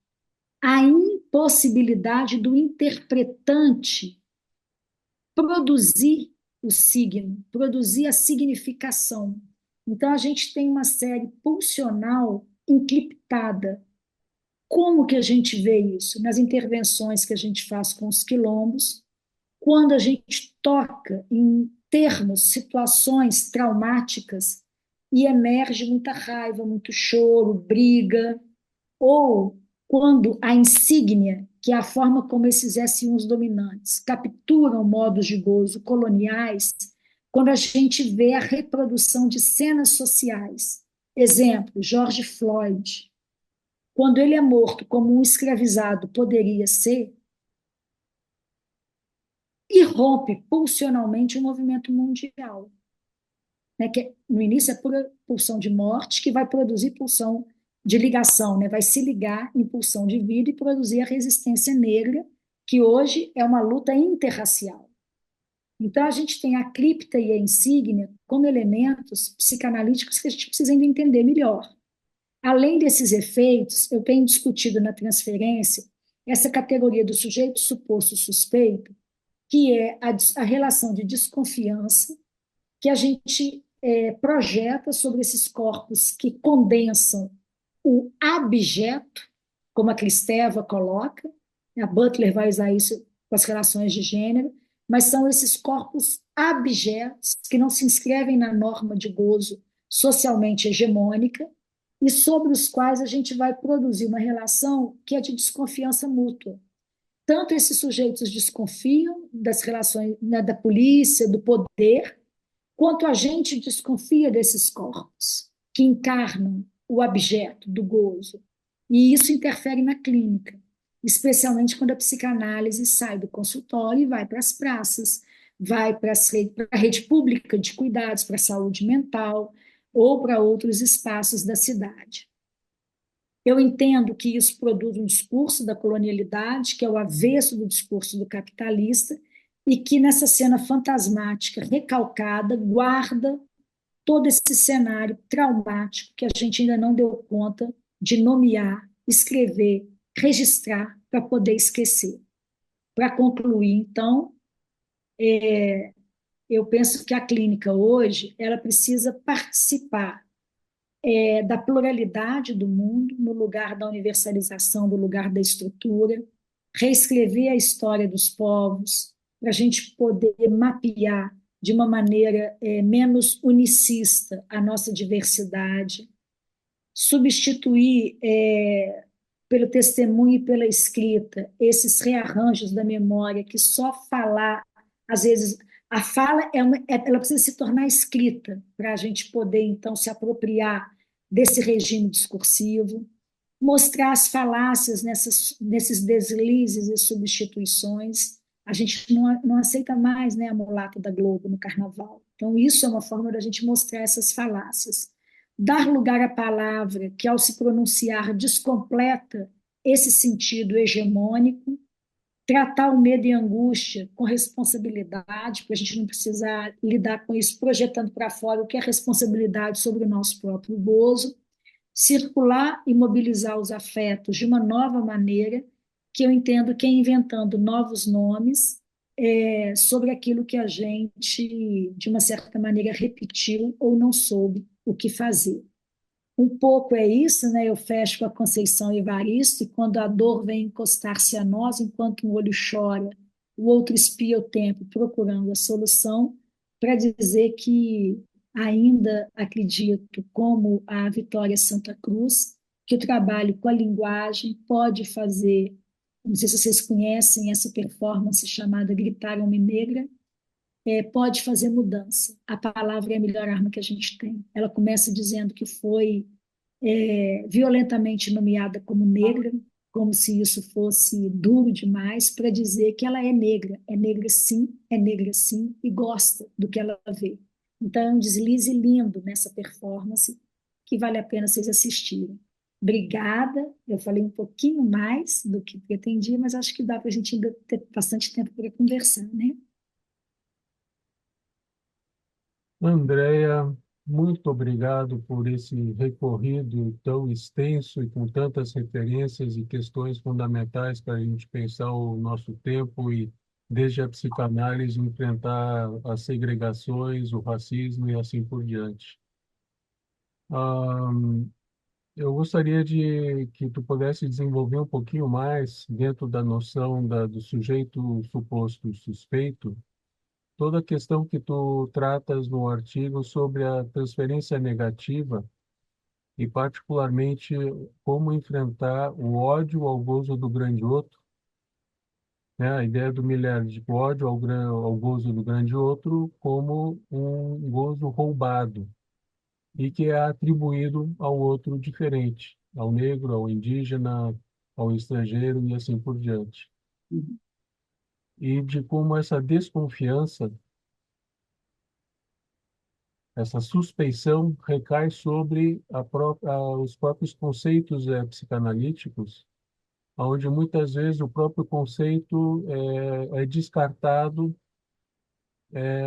a impossibilidade do interpretante produzir o signo, produzir a significação. Então, a gente tem uma série pulsional encriptada. Como que a gente vê isso? Nas intervenções que a gente faz com os quilombos, quando a gente toca em termos, situações traumáticas e emerge muita raiva, muito choro, briga, ou quando a insígnia, que é a forma como esses S1s dominantes capturam modos de gozo coloniais, quando a gente vê a reprodução de cenas sociais. Exemplo, George Floyd. Quando ele é morto como um escravizado poderia ser, irrompe pulsionalmente o movimento mundial. Né, que no início é pura pulsão de morte, que vai produzir pulsão de ligação, né, vai se ligar em pulsão de vida e produzir a resistência negra, que hoje é uma luta interracial. Então, a gente tem a cripta e a insígnia como elementos psicanalíticos que a gente precisa ainda entender melhor. Além desses efeitos, eu tenho discutido na transferência essa categoria do sujeito suposto suspeito, que é a relação de desconfiança que a gente projeta sobre esses corpos que condensam o abjeto, como a Kristeva coloca, a Butler vai usar isso com as relações de gênero, mas são esses corpos abjetos que não se inscrevem na norma de gozo socialmente hegemônica e sobre os quais a gente vai produzir uma relação que é de desconfiança mútua. Tanto esses sujeitos desconfiam das relações, né, da polícia, do poder, quanto a gente desconfia desses corpos que encarnam o abjeto do gozo. E isso interfere na clínica, especialmente quando a psicanálise sai do consultório e vai para as praças, vai para a rede pública de cuidados, para a saúde mental ou para outros espaços da cidade. Eu entendo que isso produz um discurso da colonialidade, que é o avesso do discurso do capitalista, e que nessa cena fantasmática, recalcada, guarda todo esse cenário traumático que a gente ainda não deu conta de nomear, escrever, registrar para poder esquecer. Para concluir, então, eu penso que a clínica hoje ela precisa participar da pluralidade do mundo, no lugar da universalização, do lugar da estrutura, reescrever a história dos povos, para a gente poder mapear de uma maneira menos unicista a nossa diversidade, substituir pelo testemunho e pela escrita esses rearranjos da memória que só falar, às vezes, a fala ela precisa se tornar escrita para a gente poder, então, se apropriar desse regime discursivo, mostrar as falácias nesses deslizes e substituições. A gente não aceita mais, né, a mulata da Globo no carnaval. Então, isso é uma forma da gente mostrar essas falácias. Dar lugar à palavra, que ao se pronunciar descompleta esse sentido hegemônico, tratar o medo e a angústia com responsabilidade, para a gente não precisar lidar com isso projetando para fora o que é responsabilidade sobre o nosso próprio gozo, circular e mobilizar os afetos de uma nova maneira, que eu entendo que é inventando novos nomes sobre aquilo que a gente, de uma certa maneira, repetiu ou não soube o que fazer. Um pouco é isso, né? Eu fecho com a Conceição Evaristo, e quando a dor vem encostar-se a nós, enquanto um olho chora, o outro espia o tempo procurando a solução, para dizer que ainda acredito, como a Vitória Santa Cruz, que o trabalho com a linguagem pode fazer, não sei se vocês conhecem essa performance chamada Gritar Homem Negra, pode fazer mudança. A palavra é a melhor arma que a gente tem. Ela começa dizendo que foi violentamente nomeada como negra, como se isso fosse duro demais, para dizer que ela é negra sim, e gosta do que ela vê. Então, é um deslize lindo nessa performance que vale a pena vocês assistirem. Obrigada, eu falei um pouquinho mais do que pretendia, mas acho que dá para a gente ainda ter bastante tempo para conversar, né? Andréia, muito obrigado por esse recorrido tão extenso e com tantas referências e questões fundamentais para a gente pensar o nosso tempo e, desde a psicanálise, enfrentar as segregações, o racismo e assim por diante. Eu gostaria de que tu pudesse desenvolver um pouquinho mais, dentro da noção do sujeito suposto suspeito, toda a questão que tu tratas no artigo sobre a transferência negativa e, particularmente, como enfrentar o ódio ao gozo do grande outro, né? A ideia do Miller de que o ódio ao gozo do grande outro como um gozo roubado e que é atribuído ao outro diferente, ao negro, ao indígena, ao estrangeiro e assim por diante. E de como essa desconfiança, essa suspeição recai sobre os próprios conceitos psicanalíticos, onde muitas vezes o próprio conceito é descartado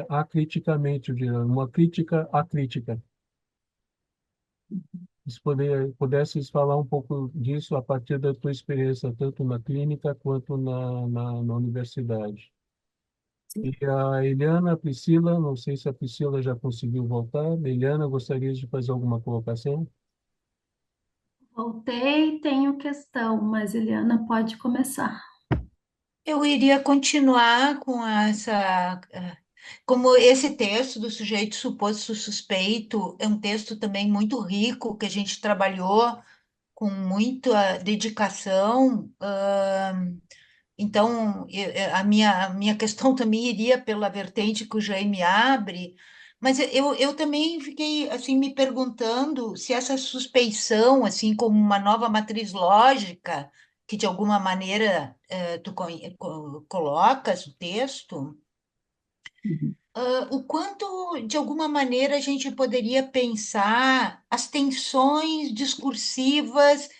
acriticamente, eu diria, uma crítica à crítica. Se pudesses falar um pouco disso a partir da tua experiência, tanto na clínica quanto na universidade. E a Eliana, a Priscila, não sei se a Priscila já conseguiu voltar. Eliana, gostaria de fazer alguma colocação? Voltei, tenho questão, mas Eliana pode começar. Eu iria continuar com como esse texto do sujeito suposto suspeito é um texto também muito rico, que a gente trabalhou com muita dedicação. Então, a minha questão também iria pela vertente que o Jaime abre, mas eu também fiquei assim me perguntando se essa suspeição, assim como uma nova matriz lógica, que de alguma maneira tu colocas o texto, o quanto de alguma maneira a gente poderia pensar as tensões discursivas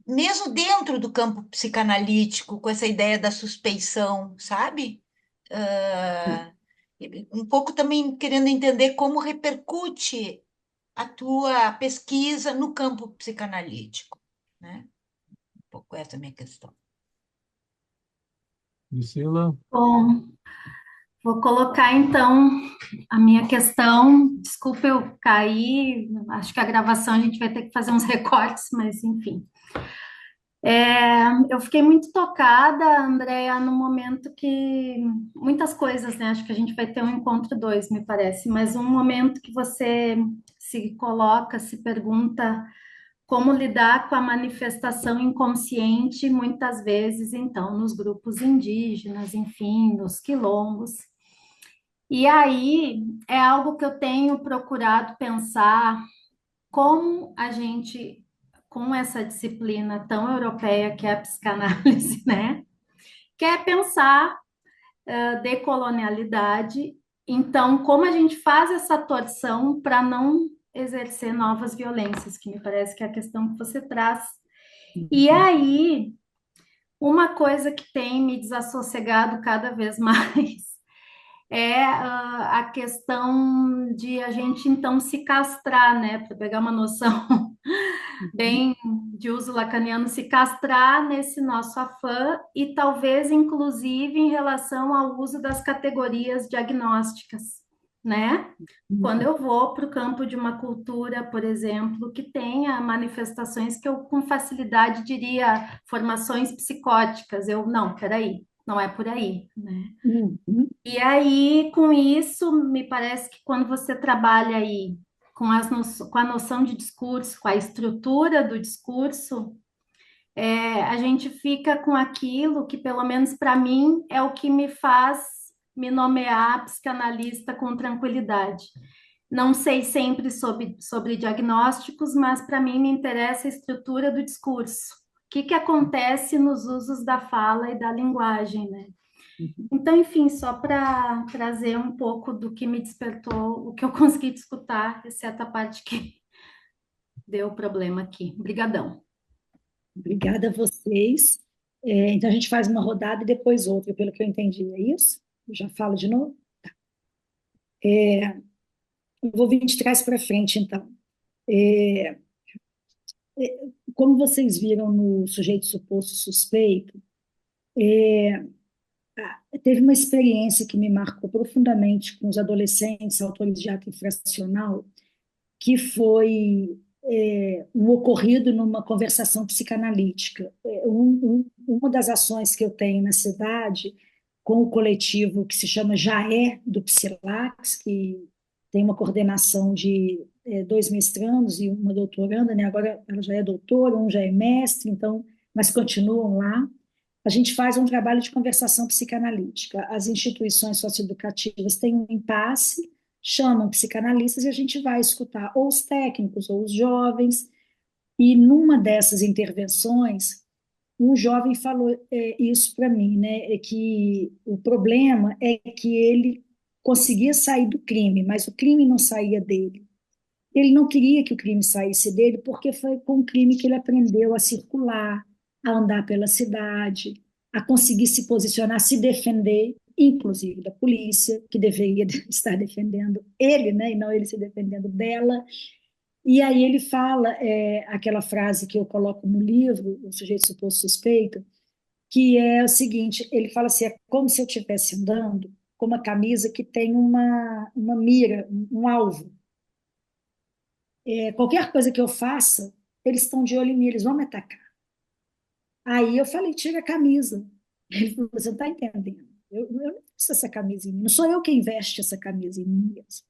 mesmo dentro do campo psicanalítico, com essa ideia da suspeição, sabe? Ah, Um pouco também querendo entender como repercute a tua pesquisa no campo psicanalítico, né? Um pouco essa é a minha questão. Priscila, Bom, vou colocar então a minha questão. Desculpa eu cair, acho que a gravação a gente vai ter que fazer uns recortes, mas enfim. Eu fiquei muito tocada, Andréa, no momento que muitas coisas, né? Acho que a gente vai ter um encontro dois, me parece, mas um momento que você se coloca, se pergunta como lidar com a manifestação inconsciente, muitas vezes, então, nos grupos indígenas, enfim, nos quilombos. E aí é algo que eu tenho procurado pensar como a gente, com essa disciplina tão europeia que é a psicanálise, né, quer pensar decolonialidade. Então, como a gente faz essa torção para não exercer novas violências, que me parece que é a questão que você traz. E aí, uma coisa que tem me desassossegado cada vez mais é a questão de a gente então se castrar, né? Para pegar uma noção bem de uso lacaniano, se castrar nesse nosso afã e talvez inclusive em relação ao uso das categorias diagnósticas, né? Quando eu vou para o campo de uma cultura, por exemplo, que tenha manifestações que eu com facilidade diria formações psicóticas, eu não, peraí, não é por aí, né? Uhum. E aí, com isso, me parece que quando você trabalha aí com a noção de discurso, com a estrutura do discurso, a gente fica com aquilo que, pelo menos para mim, é o que me faz me nomear psicanalista com tranquilidade. Não sei sempre sobre diagnósticos, mas para mim me interessa a estrutura do discurso. O que acontece nos usos da fala e da linguagem, né? Então, enfim, só para trazer um pouco do que me despertou, o que eu consegui escutar, exceto a parte que deu problema aqui. Obrigadão. Obrigada a vocês. Então, a gente faz uma rodada e depois outra, pelo que eu entendi, é isso? Eu já falo de novo? Eu vou vir de trás para frente, então. É, Como vocês viram no sujeito suposto suspeito, teve uma experiência que me marcou profundamente com os adolescentes autores de ato infracional, que foi um ocorrido numa conversação psicanalítica. Uma das ações que eu tenho na cidade, com o coletivo que se chama Jaé, do Psilax, que tem uma coordenação de dois mestrandos e uma doutoranda, né? Agora ela já é doutora, um já é mestre, então, mas continuam lá. A gente faz um trabalho de conversação psicanalítica. As instituições socioeducativas têm um impasse, chamam psicanalistas e a gente vai escutar ou os técnicos ou os jovens. E numa dessas intervenções, um jovem falou isso para mim, né? É que o problema é que ele conseguia sair do crime, mas o crime não saía dele. Ele não queria que o crime saísse dele, porque foi com o crime que ele aprendeu a circular, a andar pela cidade, a conseguir se posicionar, se defender, inclusive da polícia, que deveria estar defendendo ele, né, e não ele se defendendo dela. E aí ele fala aquela frase que eu coloco no livro, O Sujeito Suposto Suspeito, que é o seguinte, ele fala assim, é como se eu estivesse andando com uma camisa que tem uma mira, um alvo. Qualquer coisa que eu faça, eles estão de olho em mim, eles vão me atacar. Aí eu falei, tira a camisa. Ele falou, você não está entendendo. Eu não preciso essa camisa em mim, não sou eu quem veste essa camisa em mim mesmo.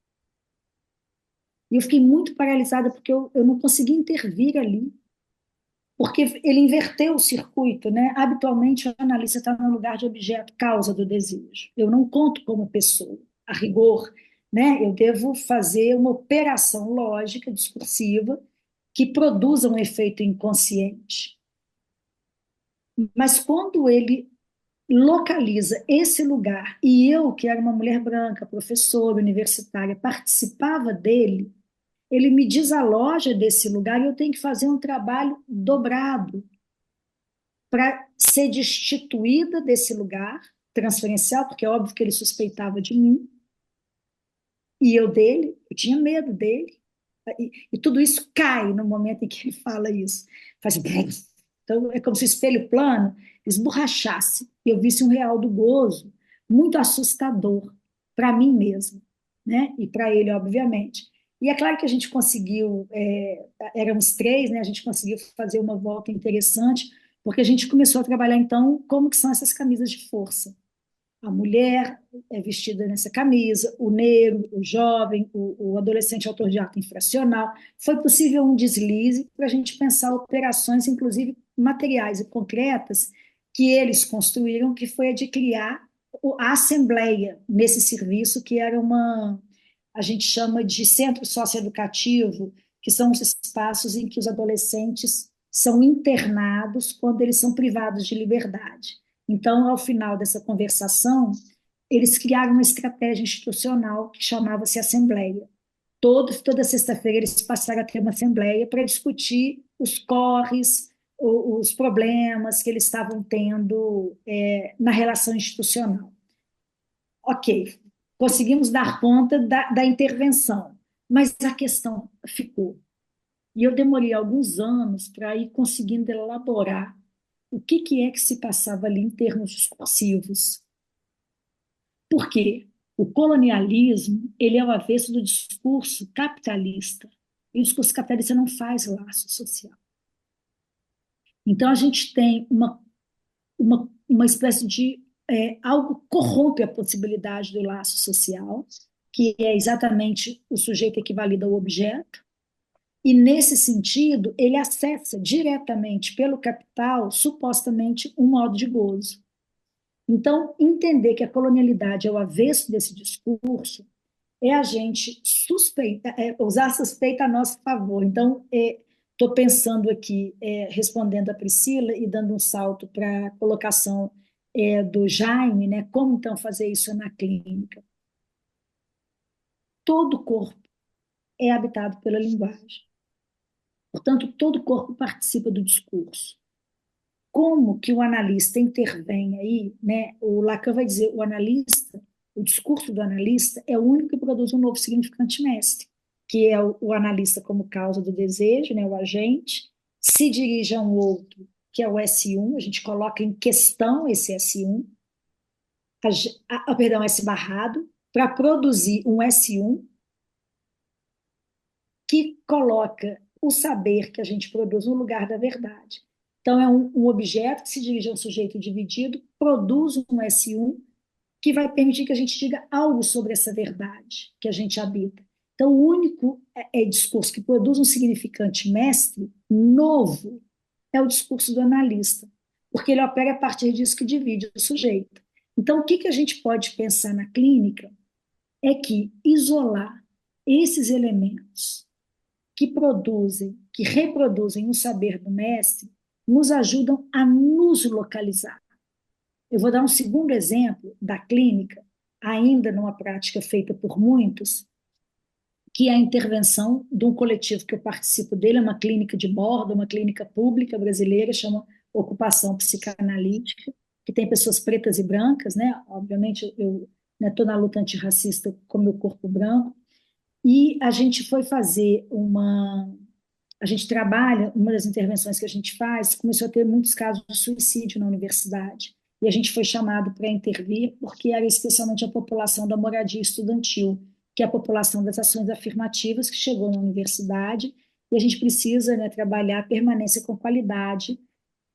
E eu fiquei muito paralisada porque eu não consegui intervir ali, porque ele inverteu o circuito, né? Habitualmente, o analista está no lugar de objeto, causa do desejo. Eu não conto como pessoa, a rigor, né? Eu devo fazer uma operação lógica, discursiva, que produza um efeito inconsciente. Mas quando ele localiza esse lugar, e eu, que era uma mulher branca, professora, universitária, participava dele, ele me desaloja desse lugar e eu tenho que fazer um trabalho dobrado para ser destituída desse lugar transferencial, porque é óbvio que ele suspeitava de mim, e eu dele, eu tinha medo dele. E tudo isso cai no momento em que ele fala isso. Faz brum. Então, é como se o espelho plano esborrachasse e eu visse um real do gozo muito assustador para mim mesmo, né? E para ele, obviamente. E é claro que a gente conseguiu, éramos três, né? A gente conseguiu fazer uma volta interessante, porque a gente começou a trabalhar, então, como que são essas camisas de força. A mulher é vestida nessa camisa, o negro, o jovem, o adolescente autor de ato infracional. Foi possível um deslize para a gente pensar operações, inclusive materiais e concretas, que eles construíram, que foi a de criar a assembleia nesse serviço, que era a gente chama de centro socioeducativo, que são os espaços em que os adolescentes são internados quando eles são privados de liberdade. Então, ao final dessa conversação, eles criaram uma estratégia institucional que chamava-se Assembleia. Toda sexta-feira eles passaram a ter uma assembleia para discutir os corres, os problemas que eles estavam tendo na relação institucional. Ok, conseguimos dar conta da intervenção, mas a questão ficou. E eu demorei alguns anos para ir conseguindo elaborar o que é que se passava ali em termos discursivos. Por quê? O colonialismo ele é o avesso do discurso capitalista. E o discurso capitalista não faz laço social. Então, a gente tem uma espécie de algo corrompe a possibilidade do laço social, que é exatamente o sujeito equivalido ao objeto, e, nesse sentido, ele acessa diretamente pelo capital, supostamente, um modo de gozo. Então, entender que a colonialidade é o avesso desse discurso é a gente usar a suspeita a nosso favor. Então, estou pensando aqui, respondendo a Priscila e dando um salto para a colocação do Jaime, né? Como então fazer isso na clínica? Todo corpo é habitado pela linguagem. Portanto, todo corpo participa do discurso. Como que o analista intervém aí, né? O Lacan vai dizer, o discurso do analista é o único que produz um novo significante mestre, que é o analista como causa do desejo, né? O agente, se dirige a um outro, que é o S1, a gente coloca em questão esse S1, perdão, S barrado, para produzir um S1 que coloca o saber que a gente produz no lugar da verdade. Então, é um objeto que se dirige a um sujeito dividido, produz um S1 que vai permitir que a gente diga algo sobre essa verdade que a gente habita. Então, o único discurso que produz um significante mestre novo é o discurso do analista, porque ele opera a partir disso que divide o sujeito. Então, o que a gente pode pensar na clínica é que isolar esses elementos que reproduzem o saber do mestre, nos ajudam a nos localizar. Eu vou dar um segundo exemplo da clínica, ainda numa prática feita por muitos, que é a intervenção de um coletivo que eu participo dele, é uma clínica de bordo, uma clínica pública brasileira, chama Ocupação Psicanalítica, que tem pessoas pretas e brancas, né? Obviamente, eu estou na luta antirracista com meu corpo branco, e a gente foi fazer a gente trabalha, uma das intervenções que a gente faz, começou a ter muitos casos de suicídio na universidade. E a gente foi chamado para intervir, porque era especialmente a população da moradia estudantil, que é a população das ações afirmativas que chegou na universidade, e a gente precisa, né, trabalhar a permanência com qualidade,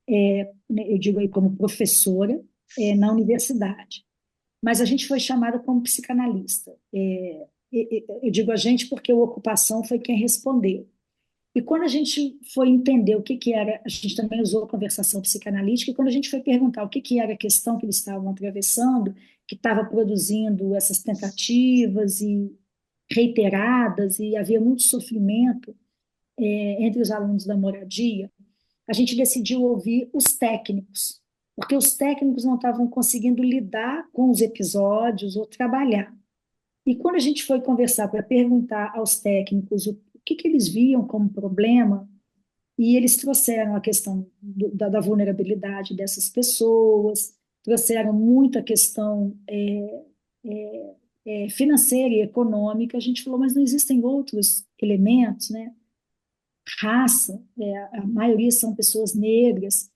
eu digo aí como professora, na universidade. Mas a gente foi chamada como psicanalista. Eu digo a gente porque a ocupação foi quem respondeu. E quando a gente foi entender o que era, a gente também usou a conversação psicanalítica, e quando a gente foi perguntar o que era a questão que eles estavam atravessando, que estava produzindo essas tentativas e reiteradas, e havia muito sofrimento entre os alunos da moradia, a gente decidiu ouvir os técnicos, porque os técnicos não estavam conseguindo lidar com os episódios ou trabalhar. E quando a gente foi conversar para perguntar aos técnicos o que eles viam como problema, e eles trouxeram a questão da vulnerabilidade dessas pessoas, trouxeram muito a questão financeira e econômica, a gente falou, mas não existem outros elementos, né? Raça, a maioria são pessoas negras,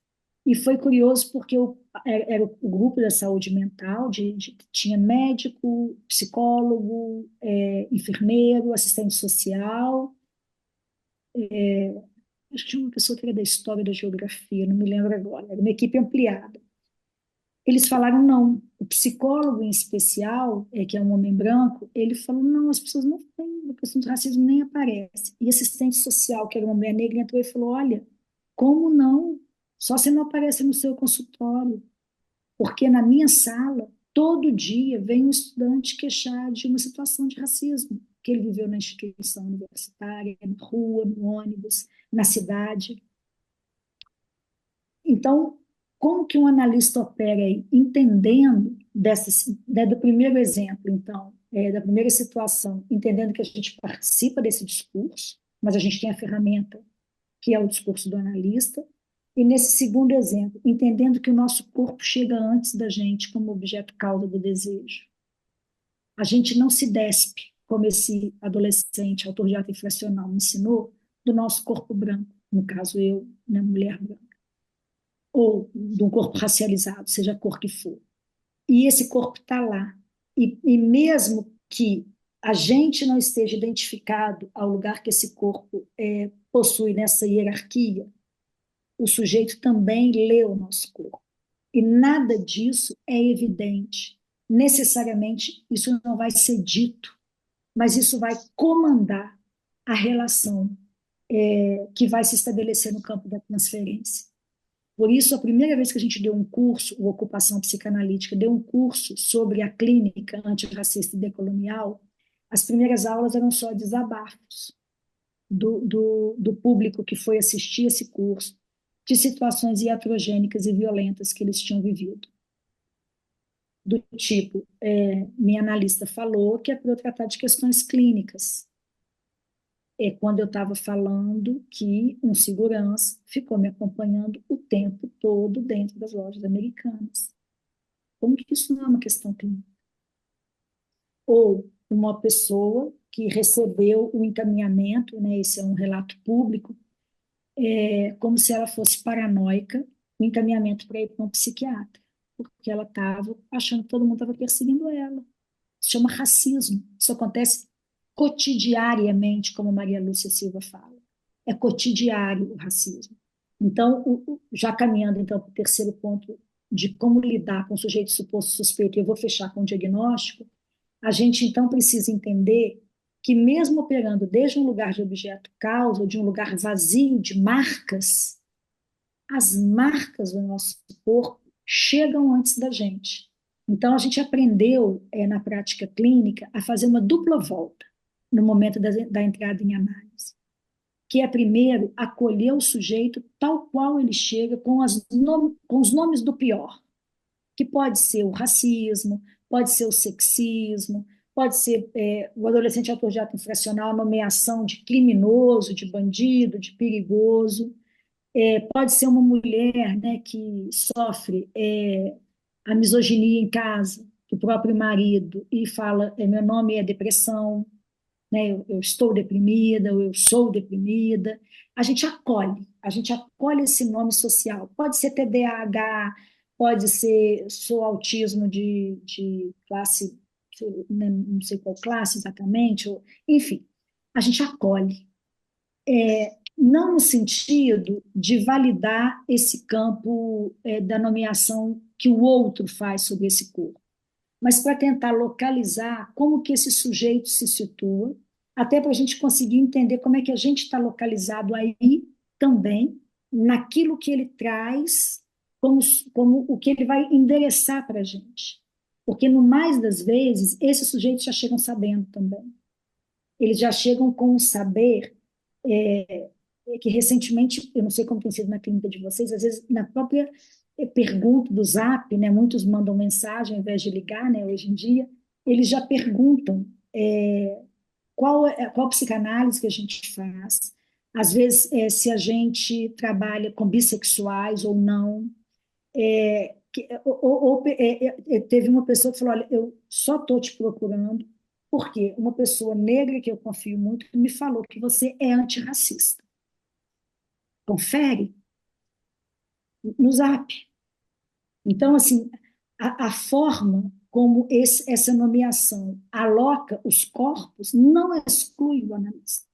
e foi curioso porque era o grupo da saúde mental, tinha médico, psicólogo, enfermeiro, assistente social, acho que tinha uma pessoa que era da história da geografia, não me lembro agora, era uma equipe ampliada. Eles falaram não. O psicólogo em especial, que é um homem branco, ele falou não, as pessoas não têm, a questão do racismo nem aparece. E assistente social, que era uma mulher negra, entrou e falou, olha, como não? Só se não aparece no seu consultório. Porque na minha sala, todo dia, vem um estudante queixar de uma situação de racismo, que ele viveu na instituição universitária, na rua, no ônibus, na cidade. Então, como que um analista opera aí? Entendendo do primeiro exemplo, então, da primeira situação, entendendo que a gente participa desse discurso, mas a gente tem a ferramenta, que é o discurso do analista, e nesse segundo exemplo, entendendo que o nosso corpo chega antes da gente como objeto causa do desejo. A gente não se despe, como esse adolescente, autor de ato infracional, me ensinou, do nosso corpo branco, no caso eu, né, mulher branca, ou de um corpo racializado, seja a cor que for. E esse corpo está lá. E mesmo que a gente não esteja identificado ao lugar que esse corpo possui nessa hierarquia, o sujeito também lê o nosso corpo. E nada disso é evidente. Necessariamente, isso não vai ser dito, mas isso vai comandar a relação que vai se estabelecer no campo da transferência. Por isso, a primeira vez que a gente deu um curso, o Ocupação Psicanalítica, deu um curso sobre a clínica antirracista e decolonial, as primeiras aulas eram só desabafos do público que foi assistir esse curso, de situações iatrogênicas e violentas que eles tinham vivido. Do tipo, minha analista falou que é para eu tratar de questões clínicas. Quando eu estava falando que um segurança ficou me acompanhando o tempo todo dentro das lojas americanas. Como que isso não é uma questão clínica? Ou uma pessoa que recebeu o encaminhamento, né, esse é um relato público, como se ela fosse paranoica, o encaminhamento para ir para um psiquiatra, porque ela estava achando que todo mundo estava perseguindo ela. Isso chama racismo. Isso acontece cotidianamente, como Maria Lúcia Silva fala. É cotidiário o racismo. Então, já caminhando então para o terceiro ponto de como lidar com o sujeito suposto suspeito, eu vou fechar com o diagnóstico, a gente então precisa entender que mesmo operando desde um lugar de objeto causa, ou de um lugar vazio de marcas, as marcas do nosso corpo chegam antes da gente. Então, a gente aprendeu, na prática clínica, a fazer uma dupla volta no momento da entrada em análise, que é, primeiro, acolher o sujeito tal qual ele chega, com os nomes do pior, que pode ser o racismo, pode ser o sexismo, pode ser o adolescente autor de ato infracional, a nomeação de criminoso, de bandido, de perigoso, pode ser uma mulher, né, que sofre a misoginia em casa, do próprio marido, e fala, meu nome é depressão, né, eu estou deprimida, ou eu sou deprimida. A gente acolhe esse nome social. Pode ser TDAH, pode ser sou autismo de classe, não sei qual classe exatamente, enfim, a gente acolhe. Não no sentido de validar esse campo da nomeação que o outro faz sobre esse corpo, mas para tentar localizar como que esse sujeito se situa, até para a gente conseguir entender como é que a gente está localizado aí também, naquilo que ele traz, como o que ele vai endereçar para a gente. Porque, no mais das vezes, esses sujeitos já chegam sabendo também. Eles já chegam com um saber que recentemente, eu não sei como tem sido na clínica de vocês, às vezes na própria pergunta do Zap, né, muitos mandam mensagem ao invés de ligar, né, hoje em dia, eles já perguntam qual psicanálise que a gente faz, às vezes se a gente trabalha com bissexuais ou não, Teve uma pessoa que falou, olha, eu só estou te procurando porque uma pessoa negra que eu confio muito me falou que você é antirracista. Confere no Zap. Então, assim, a forma como essa nomeação aloca os corpos não exclui o analista.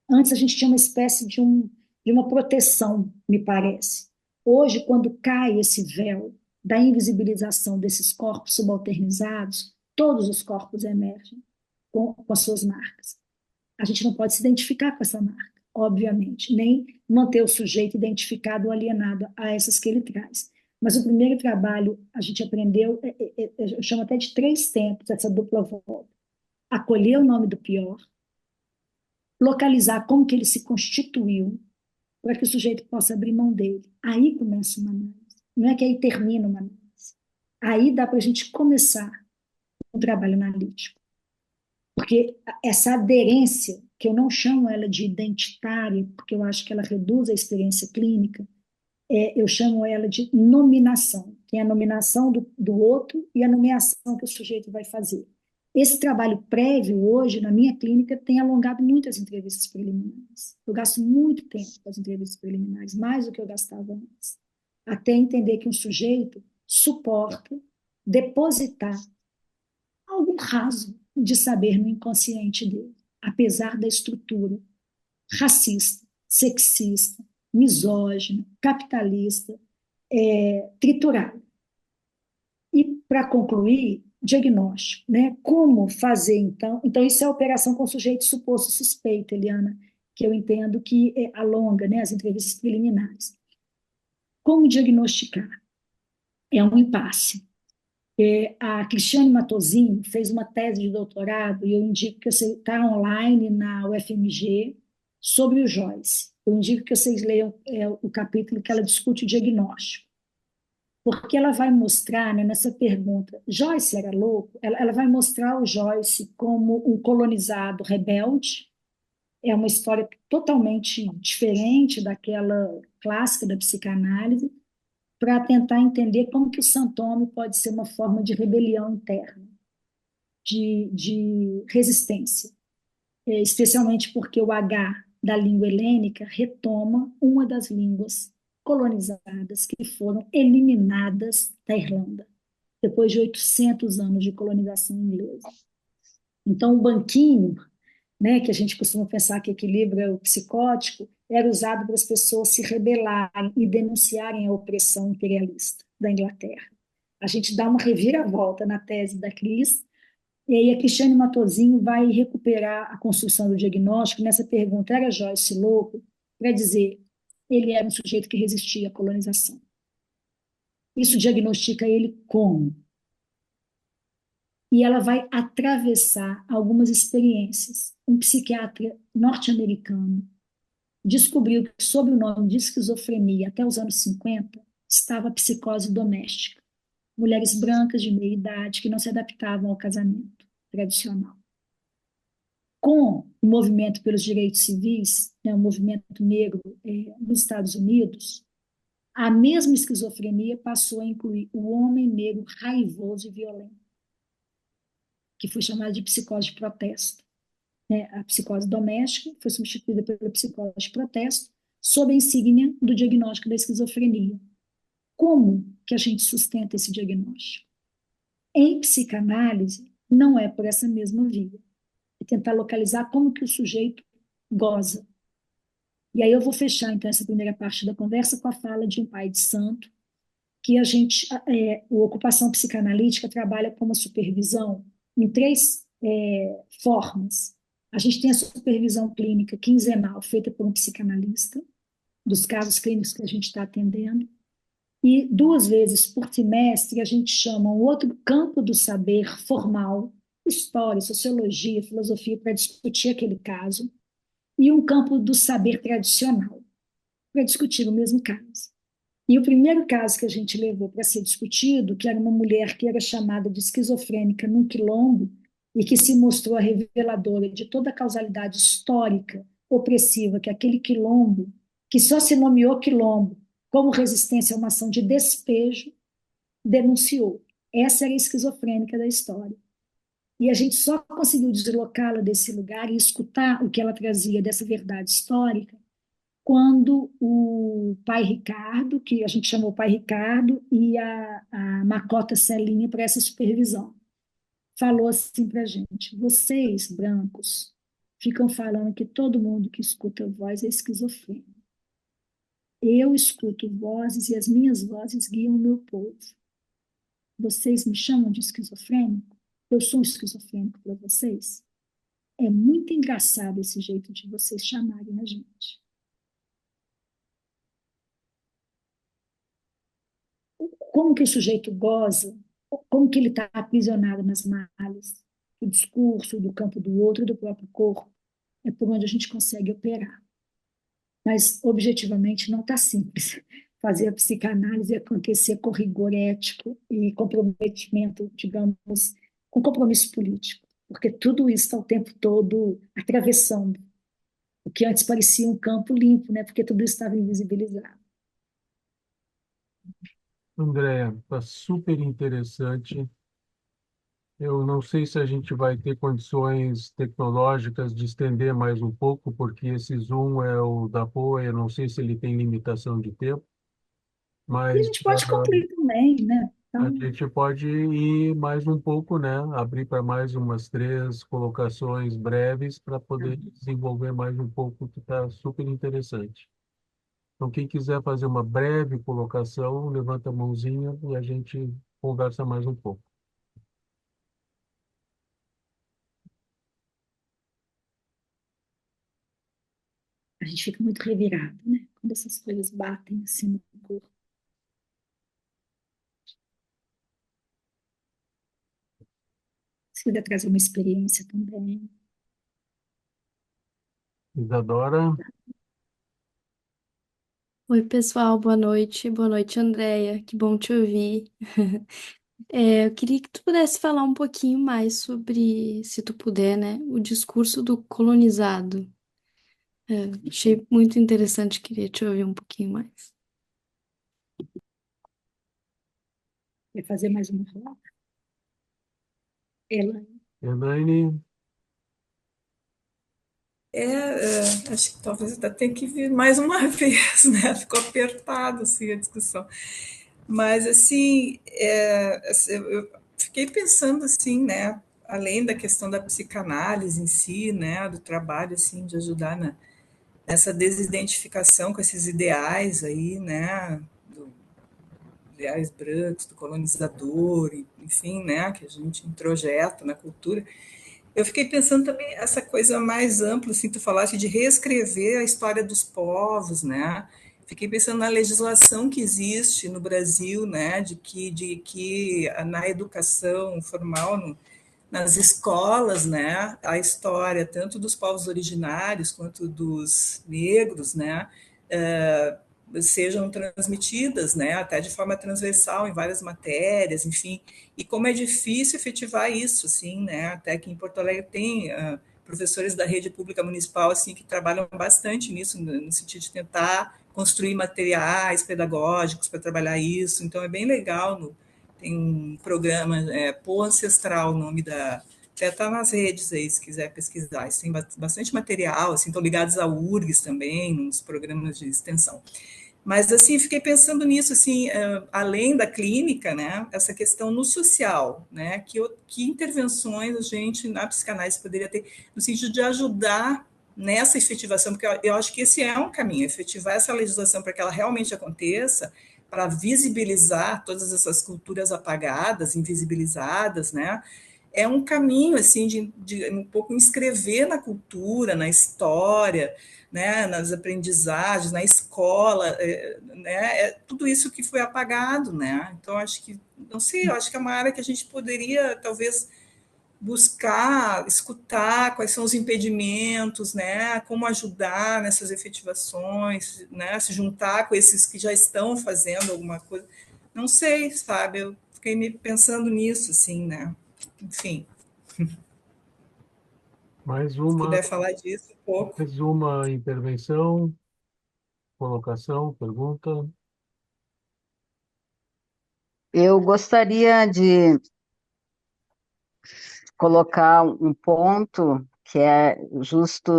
Antes a gente tinha uma espécie de uma proteção, me parece. Hoje, quando cai esse véu da invisibilização desses corpos subalternizados, todos os corpos emergem com as suas marcas. A gente não pode se identificar com essa marca, obviamente, nem manter o sujeito identificado ou alienado a essas que ele traz. Mas o primeiro trabalho, a gente aprendeu, eu chamo até de 3 tempos, essa dupla volta. Acolher o nome do pior, localizar como que ele se constituiu, para que o sujeito possa abrir mão dele. Aí começa uma análise. Não é que aí termina uma análise. Aí dá para a gente começar um trabalho analítico. Porque essa aderência, que eu não chamo ela de identitária, porque eu acho que ela reduz a experiência clínica, eu chamo ela de nominação. Tem a nominação do outro e a nomeação que o sujeito vai fazer. Esse trabalho prévio, hoje, na minha clínica, tem alongado muito as entrevistas preliminares. Eu gasto muito tempo com as entrevistas preliminares, mais do que eu gastava antes, até entender que um sujeito suporta depositar algum raso de saber no inconsciente dele, apesar da estrutura racista, sexista, misógina, capitalista, triturada. E, para concluir, diagnóstico, né? Como fazer, então? Então, isso é a operação com sujeito suposto suspeito, Eliana, que eu entendo que alonga, né, as entrevistas preliminares. Como diagnosticar? É um impasse. A Cristiane Matosinho fez uma tese de doutorado, e eu indico que você está online na UFMG, sobre o Joyce. Eu indico que vocês leiam o capítulo que ela discute o diagnóstico. Porque ela vai mostrar, né, nessa pergunta, Joyce era louco? Ela vai mostrar o Joyce como um colonizado rebelde. É uma história totalmente diferente daquela clássica da psicanálise, para tentar entender como que o Santome pode ser uma forma de rebelião interna, de resistência, especialmente porque o H da língua helênica retoma uma das línguas colonizadas que foram eliminadas da Irlanda, depois de 800 anos de colonização inglesa. Então, o banquinho, né, que a gente costuma pensar que equilibra o psicótico, era usado para as pessoas se rebelarem e denunciarem a opressão imperialista da Inglaterra. A gente dá uma reviravolta na tese da Cris, e aí a Cristiane Matosinho vai recuperar a construção do diagnóstico nessa pergunta, era Joyce louco? Para dizer, ele era um sujeito que resistia à colonização. Isso diagnostica ele como? E ela vai atravessar algumas experiências. Um psiquiatra norte-americano descobriu que, sob o nome de esquizofrenia, até os anos 50, estava a psicose doméstica. Mulheres brancas de meia idade que não se adaptavam ao casamento tradicional. Com o movimento pelos direitos civis, né, o movimento negro nos Estados Unidos, a mesma esquizofrenia passou a incluir o homem negro raivoso e violento, que foi chamada de psicose de protesto. A psicose doméstica foi substituída pela psicose de protesto, sob a insígnia do diagnóstico da esquizofrenia. Como que a gente sustenta esse diagnóstico? Em psicanálise, não é por essa mesma via. É tentar localizar como que o sujeito goza. E aí eu vou fechar, então, essa primeira parte da conversa com a fala de um pai de santo, que a ocupação psicanalítica trabalha com uma supervisão em 3 formas. A gente tem a supervisão clínica quinzenal, feita por um psicanalista, dos casos clínicos que a gente está atendendo, e 2 vezes por trimestre a gente chama um outro campo do saber formal, história, sociologia, filosofia, para discutir aquele caso, e um campo do saber tradicional, para discutir o mesmo caso. E o primeiro caso que a gente levou para ser discutido, que era uma mulher que era chamada de esquizofrênica num quilombo, e que se mostrou a reveladora de toda a causalidade histórica opressiva que aquele quilombo, que só se nomeou quilombo como resistência a uma ação de despejo, denunciou. Essa era a esquizofrênica da história. E a gente só conseguiu deslocá-la desse lugar e escutar o que ela trazia dessa verdade histórica quando o pai Ricardo, que a gente chamou o pai Ricardo, e a Macota Celinha para essa supervisão, falou assim para a gente: vocês, brancos, ficam falando que todo mundo que escuta voz é esquizofrênico. Eu escuto vozes e as minhas vozes guiam o meu povo. Vocês me chamam de esquizofrênico? Eu sou um esquizofrênico para vocês? É muito engraçado esse jeito de vocês chamarem a gente. Como que o sujeito goza, como que ele está aprisionado nas malhas do discurso, do campo do outro, do próprio corpo, é por onde a gente consegue operar. Mas, objetivamente, não está simples fazer a psicanálise acontecer com rigor ético e comprometimento, digamos, com compromisso político, porque tudo isso está o tempo todo atravessando o que antes parecia um campo limpo, né? Porque tudo isso estava invisibilizado. Andréa, está super interessante. Eu não sei se a gente vai ter condições tecnológicas de estender mais um pouco, porque esse Zoom é o da POA, eu não sei se ele tem limitação de tempo, E a mas gente pode concluir também, né? a Então, gente pode ir mais um pouco, né? Abrir para mais umas 3 colocações breves para poder desenvolver mais um pouco, que está super interessante. Então, quem quiser fazer uma breve colocação, levanta a mãozinha e a gente conversa mais um pouco. a gente fica muito revirado, né? Quando essas coisas batem assim no corpo. Se quiser trazer uma experiência também. Isadora, Oi, pessoal, boa noite. Boa noite, Andréia. Que bom te ouvir. Eu queria que tu pudesse falar um pouquinho mais sobre, se tu puder, né, o discurso do colonizado. Achei muito interessante, queria te ouvir um pouquinho mais. Quer fazer mais uma roda? Ela, Elaine, Acho que talvez até tenha que vir mais uma vez, né? Ficou apertado assim a discussão. Mas assim, eu fiquei pensando assim, né? Além da questão da psicanálise em si, né? Do trabalho assim de ajudar nessa desidentificação com esses ideais aí, né? Do, ideais brancos, do colonizador, enfim, né? Que a gente introjeta na cultura. Eu fiquei pensando também essa coisa mais ampla, assim, tu falaste de reescrever a história dos povos, né? Fiquei pensando na legislação que existe no Brasil, né? De que na educação formal, nas escolas, né? A história tanto dos povos originários quanto dos negros, né? eh, Sejam transmitidas, né, até de forma transversal em várias matérias, enfim, e como é difícil efetivar isso, assim, né, até que em Porto Alegre tem professores da rede pública municipal, assim, que trabalham bastante nisso, no sentido de tentar construir materiais pedagógicos para trabalhar isso, então é bem legal, tem um programa, Pô Ancestral, o nome da, até está nas redes aí, se quiser pesquisar. Tem bastante material, assim, estão ligados à URGS também, nos programas de extensão. Mas, assim, fiquei pensando nisso, assim, além da clínica, né, essa questão no social, né, que intervenções a gente, na psicanálise, poderia ter, no sentido de ajudar nessa efetivação, porque eu acho que esse é um caminho, efetivar essa legislação para que ela realmente aconteça, para visibilizar todas essas culturas apagadas, invisibilizadas, né, é um caminho, assim, de um pouco inscrever na cultura, na história, né, nas aprendizagens, na escola, né, tudo isso que foi apagado, né? Então acho que, não sei, eu acho que é uma área que a gente poderia talvez buscar, escutar quais são os impedimentos, né? Como ajudar nessas efetivações, né? Se juntar com esses que já estão fazendo alguma coisa. Não sei, sabe? Eu fiquei me pensando nisso, assim, né? Enfim, mais se uma, puder falar disso um pouco. mais uma intervenção, colocação, pergunta. Eu gostaria de colocar um ponto que é justo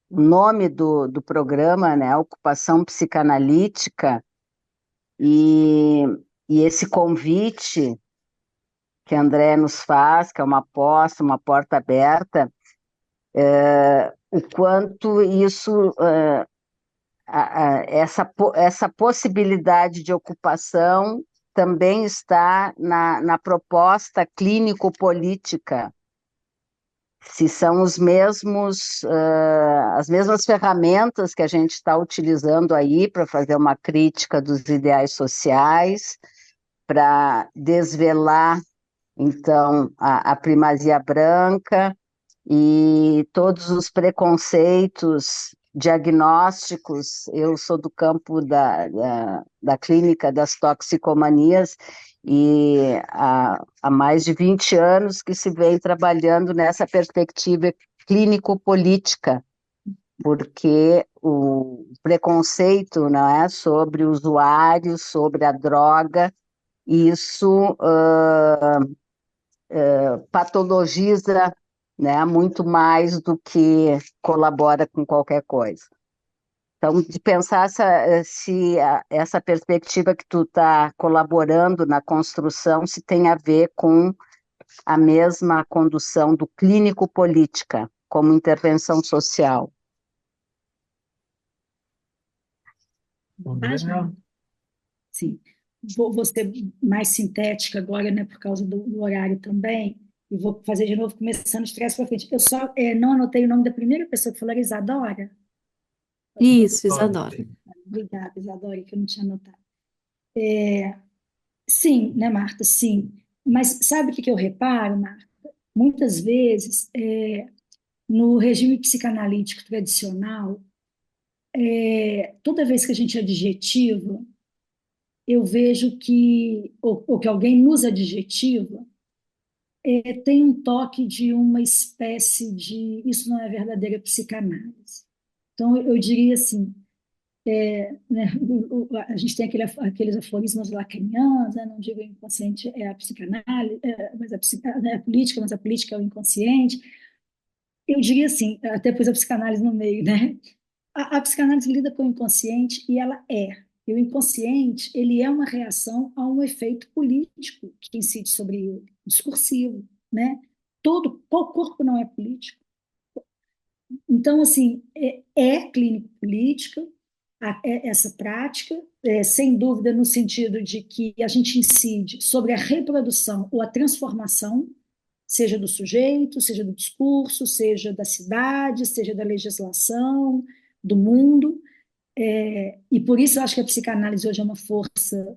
o nome do programa, né, Ocupação Psicanalítica, e, e esse convite que a André nos faz, que é uma aposta, uma porta aberta, o quanto isso, essa possibilidade de ocupação também está na proposta clínico-política, se são as mesmas ferramentas que a gente está utilizando aí para fazer uma crítica dos ideais sociais, para desvelar, então, a primazia branca e todos os preconceitos diagnósticos. Eu sou do campo da clínica das toxicomanias e há mais de 20 anos que se vem trabalhando nessa perspectiva clínico-política, porque o preconceito, não é, sobre o usuário, sobre a droga, isso patologiza, né, muito mais do que colabora com qualquer coisa. Então, de pensar se essa perspectiva que tu está colaborando na construção se tem a ver com a mesma condução do clínico-política como intervenção social. André, Sim. Vou ser mais sintética agora, né, por causa do horário também, e vou fazer de novo, começando de trás para frente. Eu só não anotei o nome da primeira pessoa que falou, era Isadora. Isso, Isadora. Obrigada, Isadora, que eu não tinha anotado. Sim, né, Marta? Sim. Mas sabe o que eu reparo, Marta? Muitas vezes, no regime psicanalítico tradicional, toda vez que a gente adjetiva, eu vejo que, ou que alguém nos adjetiva, tem um toque de uma espécie de... Isso não é verdadeira psicanálise. Então, eu diria assim, né, a gente tem aqueles aforismos lacanianos, né, não digo inconsciente é a psicanálise, mas a política, mas a política é o inconsciente. Eu diria assim, até pus a psicanálise no meio, né? A psicanálise lida com o inconsciente e ela é. E o inconsciente, ele é uma reação a um efeito político que incide sobre ele, discursivo, né? O corpo não é político. Então, assim, clínico-política essa prática, sem dúvida no sentido de que a gente incide sobre a reprodução ou a transformação, seja do sujeito, seja do discurso, seja da cidade, seja da legislação, do mundo, e por isso eu acho que a psicanálise hoje é uma força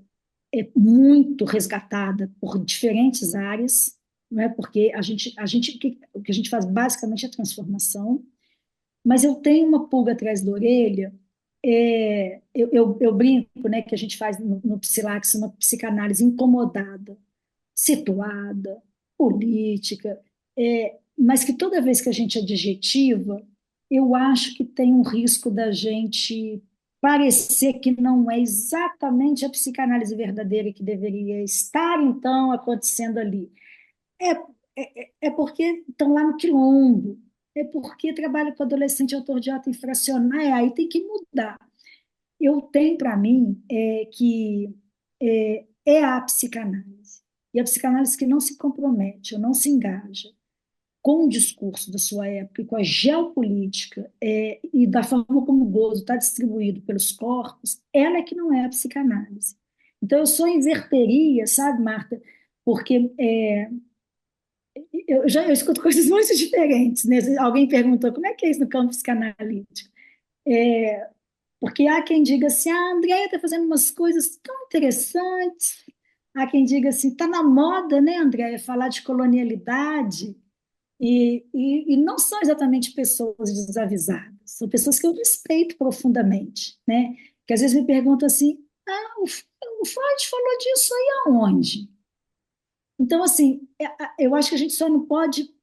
muito resgatada por diferentes áreas, não é? Porque o que a gente faz basicamente é transformação, mas eu tenho uma pulga atrás da orelha. Eu brinco, né, que a gente faz no Psilax uma psicanálise incomodada, situada, política, mas que toda vez que a gente adjetiva, eu acho que tem um risco da gente parecer que não é exatamente a psicanálise verdadeira que deveria estar, então, acontecendo ali. É porque estão lá no quilombo, é porque trabalha com adolescente autor de ato infracional, aí tem que mudar. Eu tenho para mim que a psicanálise. E a psicanálise que não se compromete ou não se engaja com o discurso da sua época e com a geopolítica e da forma como o gozo está distribuído pelos corpos, ela é que não é a psicanálise. Então, eu só inverteria, sabe, Marta? Porque eu escuto coisas muito diferentes, né? Alguém perguntou como é que é isso no campo psicanalítico. Porque há quem diga assim, a Andréia está fazendo umas coisas tão interessantes. Há quem diga assim, está na moda, né, Andréia, falar de colonialidade. E não são exatamente pessoas desavisadas, são pessoas que eu respeito profundamente, né? Que às vezes me perguntam assim, o Freud falou disso aí aonde? Então, assim, eu acho que a gente só não pode...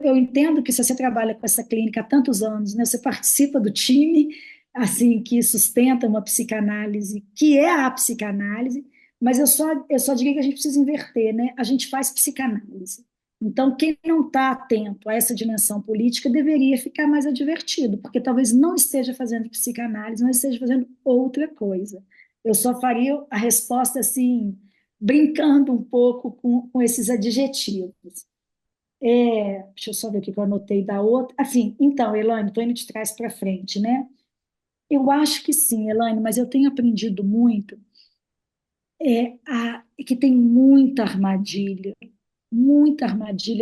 eu entendo que se você trabalha com essa clínica há tantos anos, né, você participa do time, assim, que sustenta uma psicanálise, que é a psicanálise, mas eu só diria que a gente precisa inverter, né? A gente faz psicanálise. Então, quem não está atento a essa dimensão política deveria ficar mais advertido, porque talvez não esteja fazendo psicanálise, não esteja fazendo outra coisa. Eu só faria a resposta assim, brincando um pouco com esses adjetivos. Deixa eu só ver o que eu anotei da outra. Assim, então, Elaine, estou indo de trás para frente, né? Eu acho que sim, Elaine, mas eu tenho aprendido muito que tem muita armadilha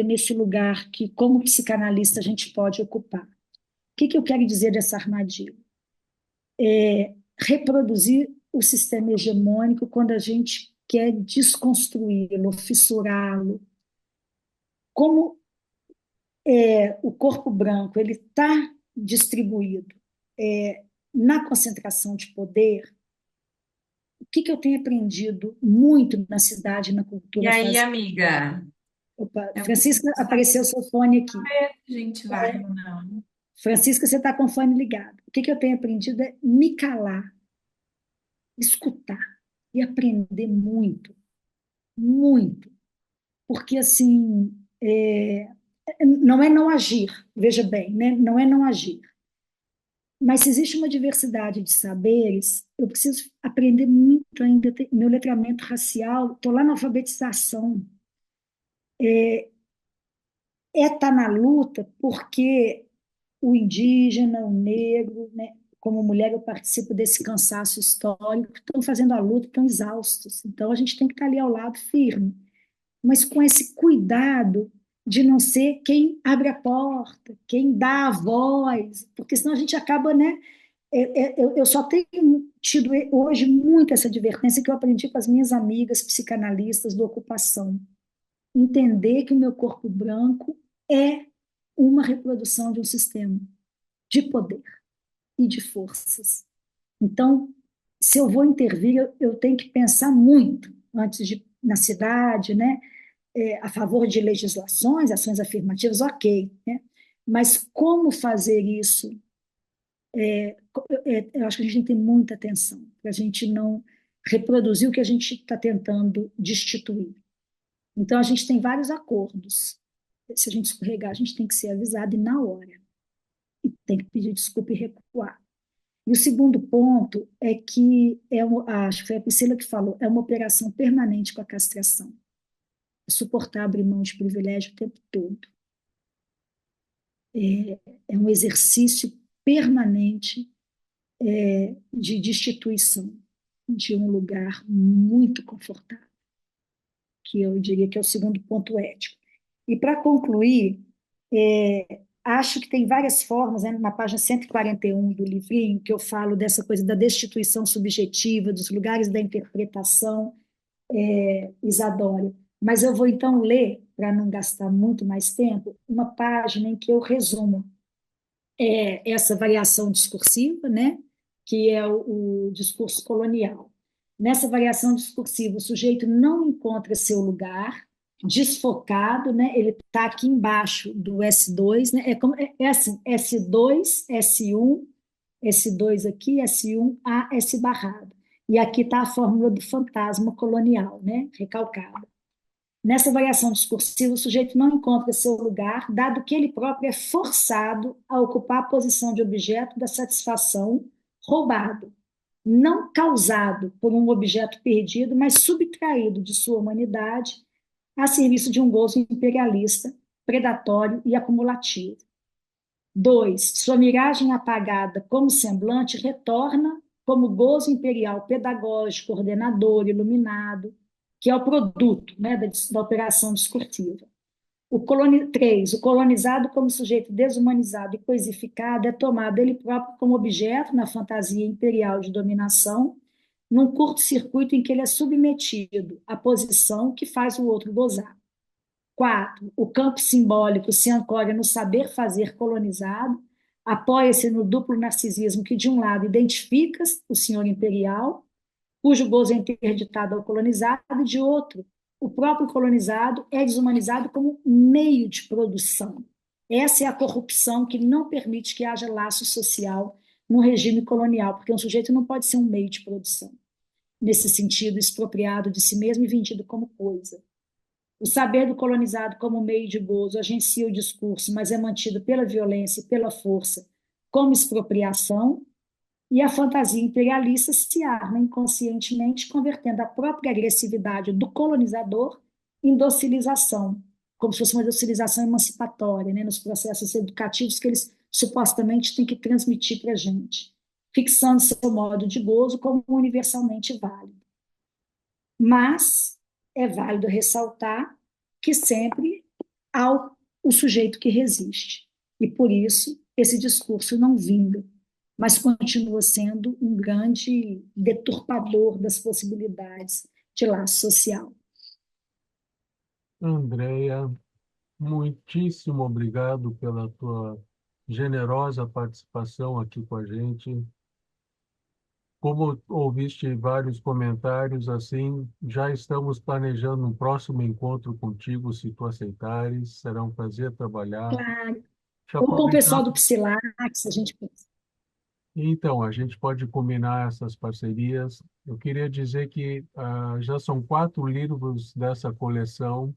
nesse lugar que, como psicanalista, a gente pode ocupar. O que eu quero dizer dessa armadilha? Reproduzir o sistema hegemônico quando a gente quer desconstruí-lo, fissurá-lo. Como o corpo branco ele está distribuído na concentração de poder, o que eu tenho aprendido muito na cidade, na E cultura aí, faz. amiga? Opa, Eu Francisca, preciso apareceu seu fone aqui. saber se a gente vai ou não. Francisca, você está com o fone ligado. O que eu tenho aprendido é me calar, escutar e aprender muito, muito. Porque, assim, não é não agir, veja bem, né? Não é não agir. Mas se existe uma diversidade de saberes, eu preciso aprender muito ainda. Meu letramento racial, estou lá na alfabetização. Estar na luta porque o indígena, o negro, né, como mulher eu participo desse cansaço histórico, estão fazendo a luta, estão exaustos. Então a gente tem que estar ali ao lado firme, mas com esse cuidado de não ser quem abre a porta, quem dá a voz, porque senão a gente acaba, né? Eu só tenho tido hoje muito essa advertência que eu aprendi com as minhas amigas psicanalistas do Ocupação. Entender que o meu corpo branco é uma reprodução de um sistema de poder e de forças. Então, se eu vou intervir, eu tenho que pensar muito antes de na cidade, né? A favor de legislações, ações afirmativas, ok, né? Mas como fazer isso? Eu acho que a gente tem que ter muita atenção para a gente não reproduzir o que a gente está tentando destituir. Então, a gente tem vários acordos. Se a gente escorregar, a gente tem que ser avisado e na hora. E tem que pedir desculpa e recuar. E o segundo ponto é que, acho que foi a Priscila que falou, é uma operação permanente com a castração. Suportar abrir mão de privilégio o tempo todo. É um exercício permanente de destituição de um lugar muito confortável, que eu diria que é o segundo ponto ético. E, para concluir, acho que tem várias formas, né, na página 141 do livrinho, que eu falo dessa coisa da destituição subjetiva, dos lugares da interpretação, Isadora. Mas eu vou, então, ler, para não gastar muito mais tempo, uma página em que eu resumo essa variação discursiva, né, que é o discurso colonial. Nessa variação discursiva, o sujeito não encontra seu lugar, desfocado, né? Ele está aqui embaixo do S2, né? Assim, S2, S1, S2 aqui, S1, A, S barrado. E aqui está a fórmula do fantasma colonial, né? Recalcada. Nessa variação discursiva, o sujeito não encontra seu lugar, dado que ele próprio é forçado a ocupar a posição de objeto da satisfação roubado, não causado por um objeto perdido, mas subtraído de sua humanidade a serviço de um gozo imperialista, predatório e acumulativo. 2. Sua miragem apagada como semblante retorna como gozo imperial pedagógico, ordenador, iluminado, que é o produto, né, da operação discursiva. 3. O colonizado como sujeito desumanizado e coisificado é tomado ele próprio como objeto na fantasia imperial de dominação, num curto-circuito em que ele é submetido à posição que faz o outro gozar. 4. O campo simbólico se ancora no saber fazer colonizado, apoia-se no duplo narcisismo que, de um lado, identifica o senhor imperial, cujo gozo é interditado ao colonizado, e, de outro, o próprio colonizado é desumanizado como meio de produção. Essa é a corrupção que não permite que haja laço social no regime colonial, porque um sujeito não pode ser um meio de produção, nesse sentido, expropriado de si mesmo e vendido como coisa. O saber do colonizado como meio de gozo agencia o discurso, mas é mantido pela violência e pela força como expropriação, e a fantasia imperialista se arma inconscientemente, convertendo a própria agressividade do colonizador em docilização, como se fosse uma docilização emancipatória, né, nos processos educativos que eles supostamente têm que transmitir para a gente, fixando seu modo de gozo como universalmente válido. Mas é válido ressaltar que sempre há o sujeito que resiste, e por isso esse discurso não vinga, mas continua sendo um grande deturpador das possibilidades de laço social. Andréia, muitíssimo obrigado pela tua generosa participação aqui com a gente. Como ouviste vários comentários, assim, já estamos planejando um próximo encontro contigo, se tu aceitares. Será um prazer trabalhar. Claro. Já Ou com o pessoal do aproveitando, Psilax, a gente pensa. então, a gente pode combinar essas parcerias. Eu queria dizer que já são 4 livros dessa coleção,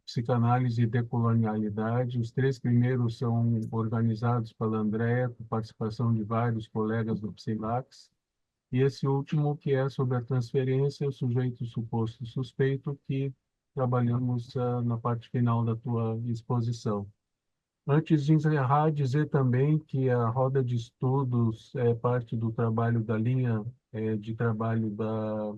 Psicanálise e Decolonialidade. Os 3 primeiros são organizados pela Andréia, com participação de vários colegas do Psilax. E esse último, que é sobre a transferência, o sujeito suposto suspeito, que trabalhamos na parte final da tua exposição. Antes de encerrar, dizer também que a roda de estudos é parte do trabalho da linha de trabalho da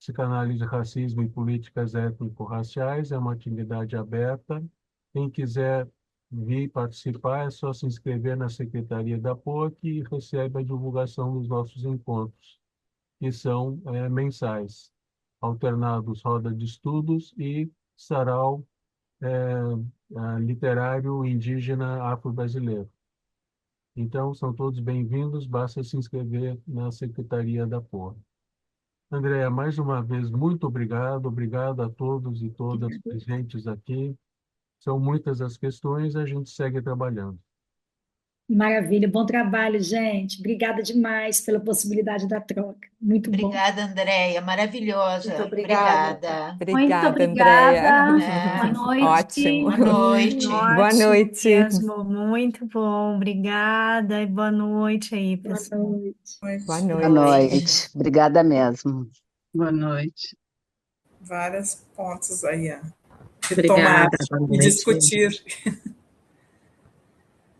Psicanálise, Racismo e Políticas Étnico-Raciais, é uma atividade aberta. Quem quiser vir participar, é só se inscrever na Secretaria da POC e recebe a divulgação dos nossos encontros, que são mensais, alternados roda de estudos e sarau literário indígena afro-brasileiro. Então, são todos bem-vindos, basta se inscrever na Secretaria da POC. Andréia, mais uma vez, muito obrigado. Obrigado a todos e todas presentes aqui. São muitas as questões, a gente segue trabalhando. Maravilha, bom trabalho, gente. Obrigada demais pela possibilidade da troca. Muito bom. Obrigada, Andréia, maravilhosa. Muito obrigada. Obrigada. Muito Obrigada, obrigada. Andréia. Boa noite. Ótimo. Boa noite. Boa Ótimo noite. mesmo, muito bom. Obrigada e boa noite aí, Boa pessoal. noite. Boa Boa noite. noite. Obrigada mesmo. Boa noite. Vários pontos aí a Obrigada, retomar boa e noite. discutir.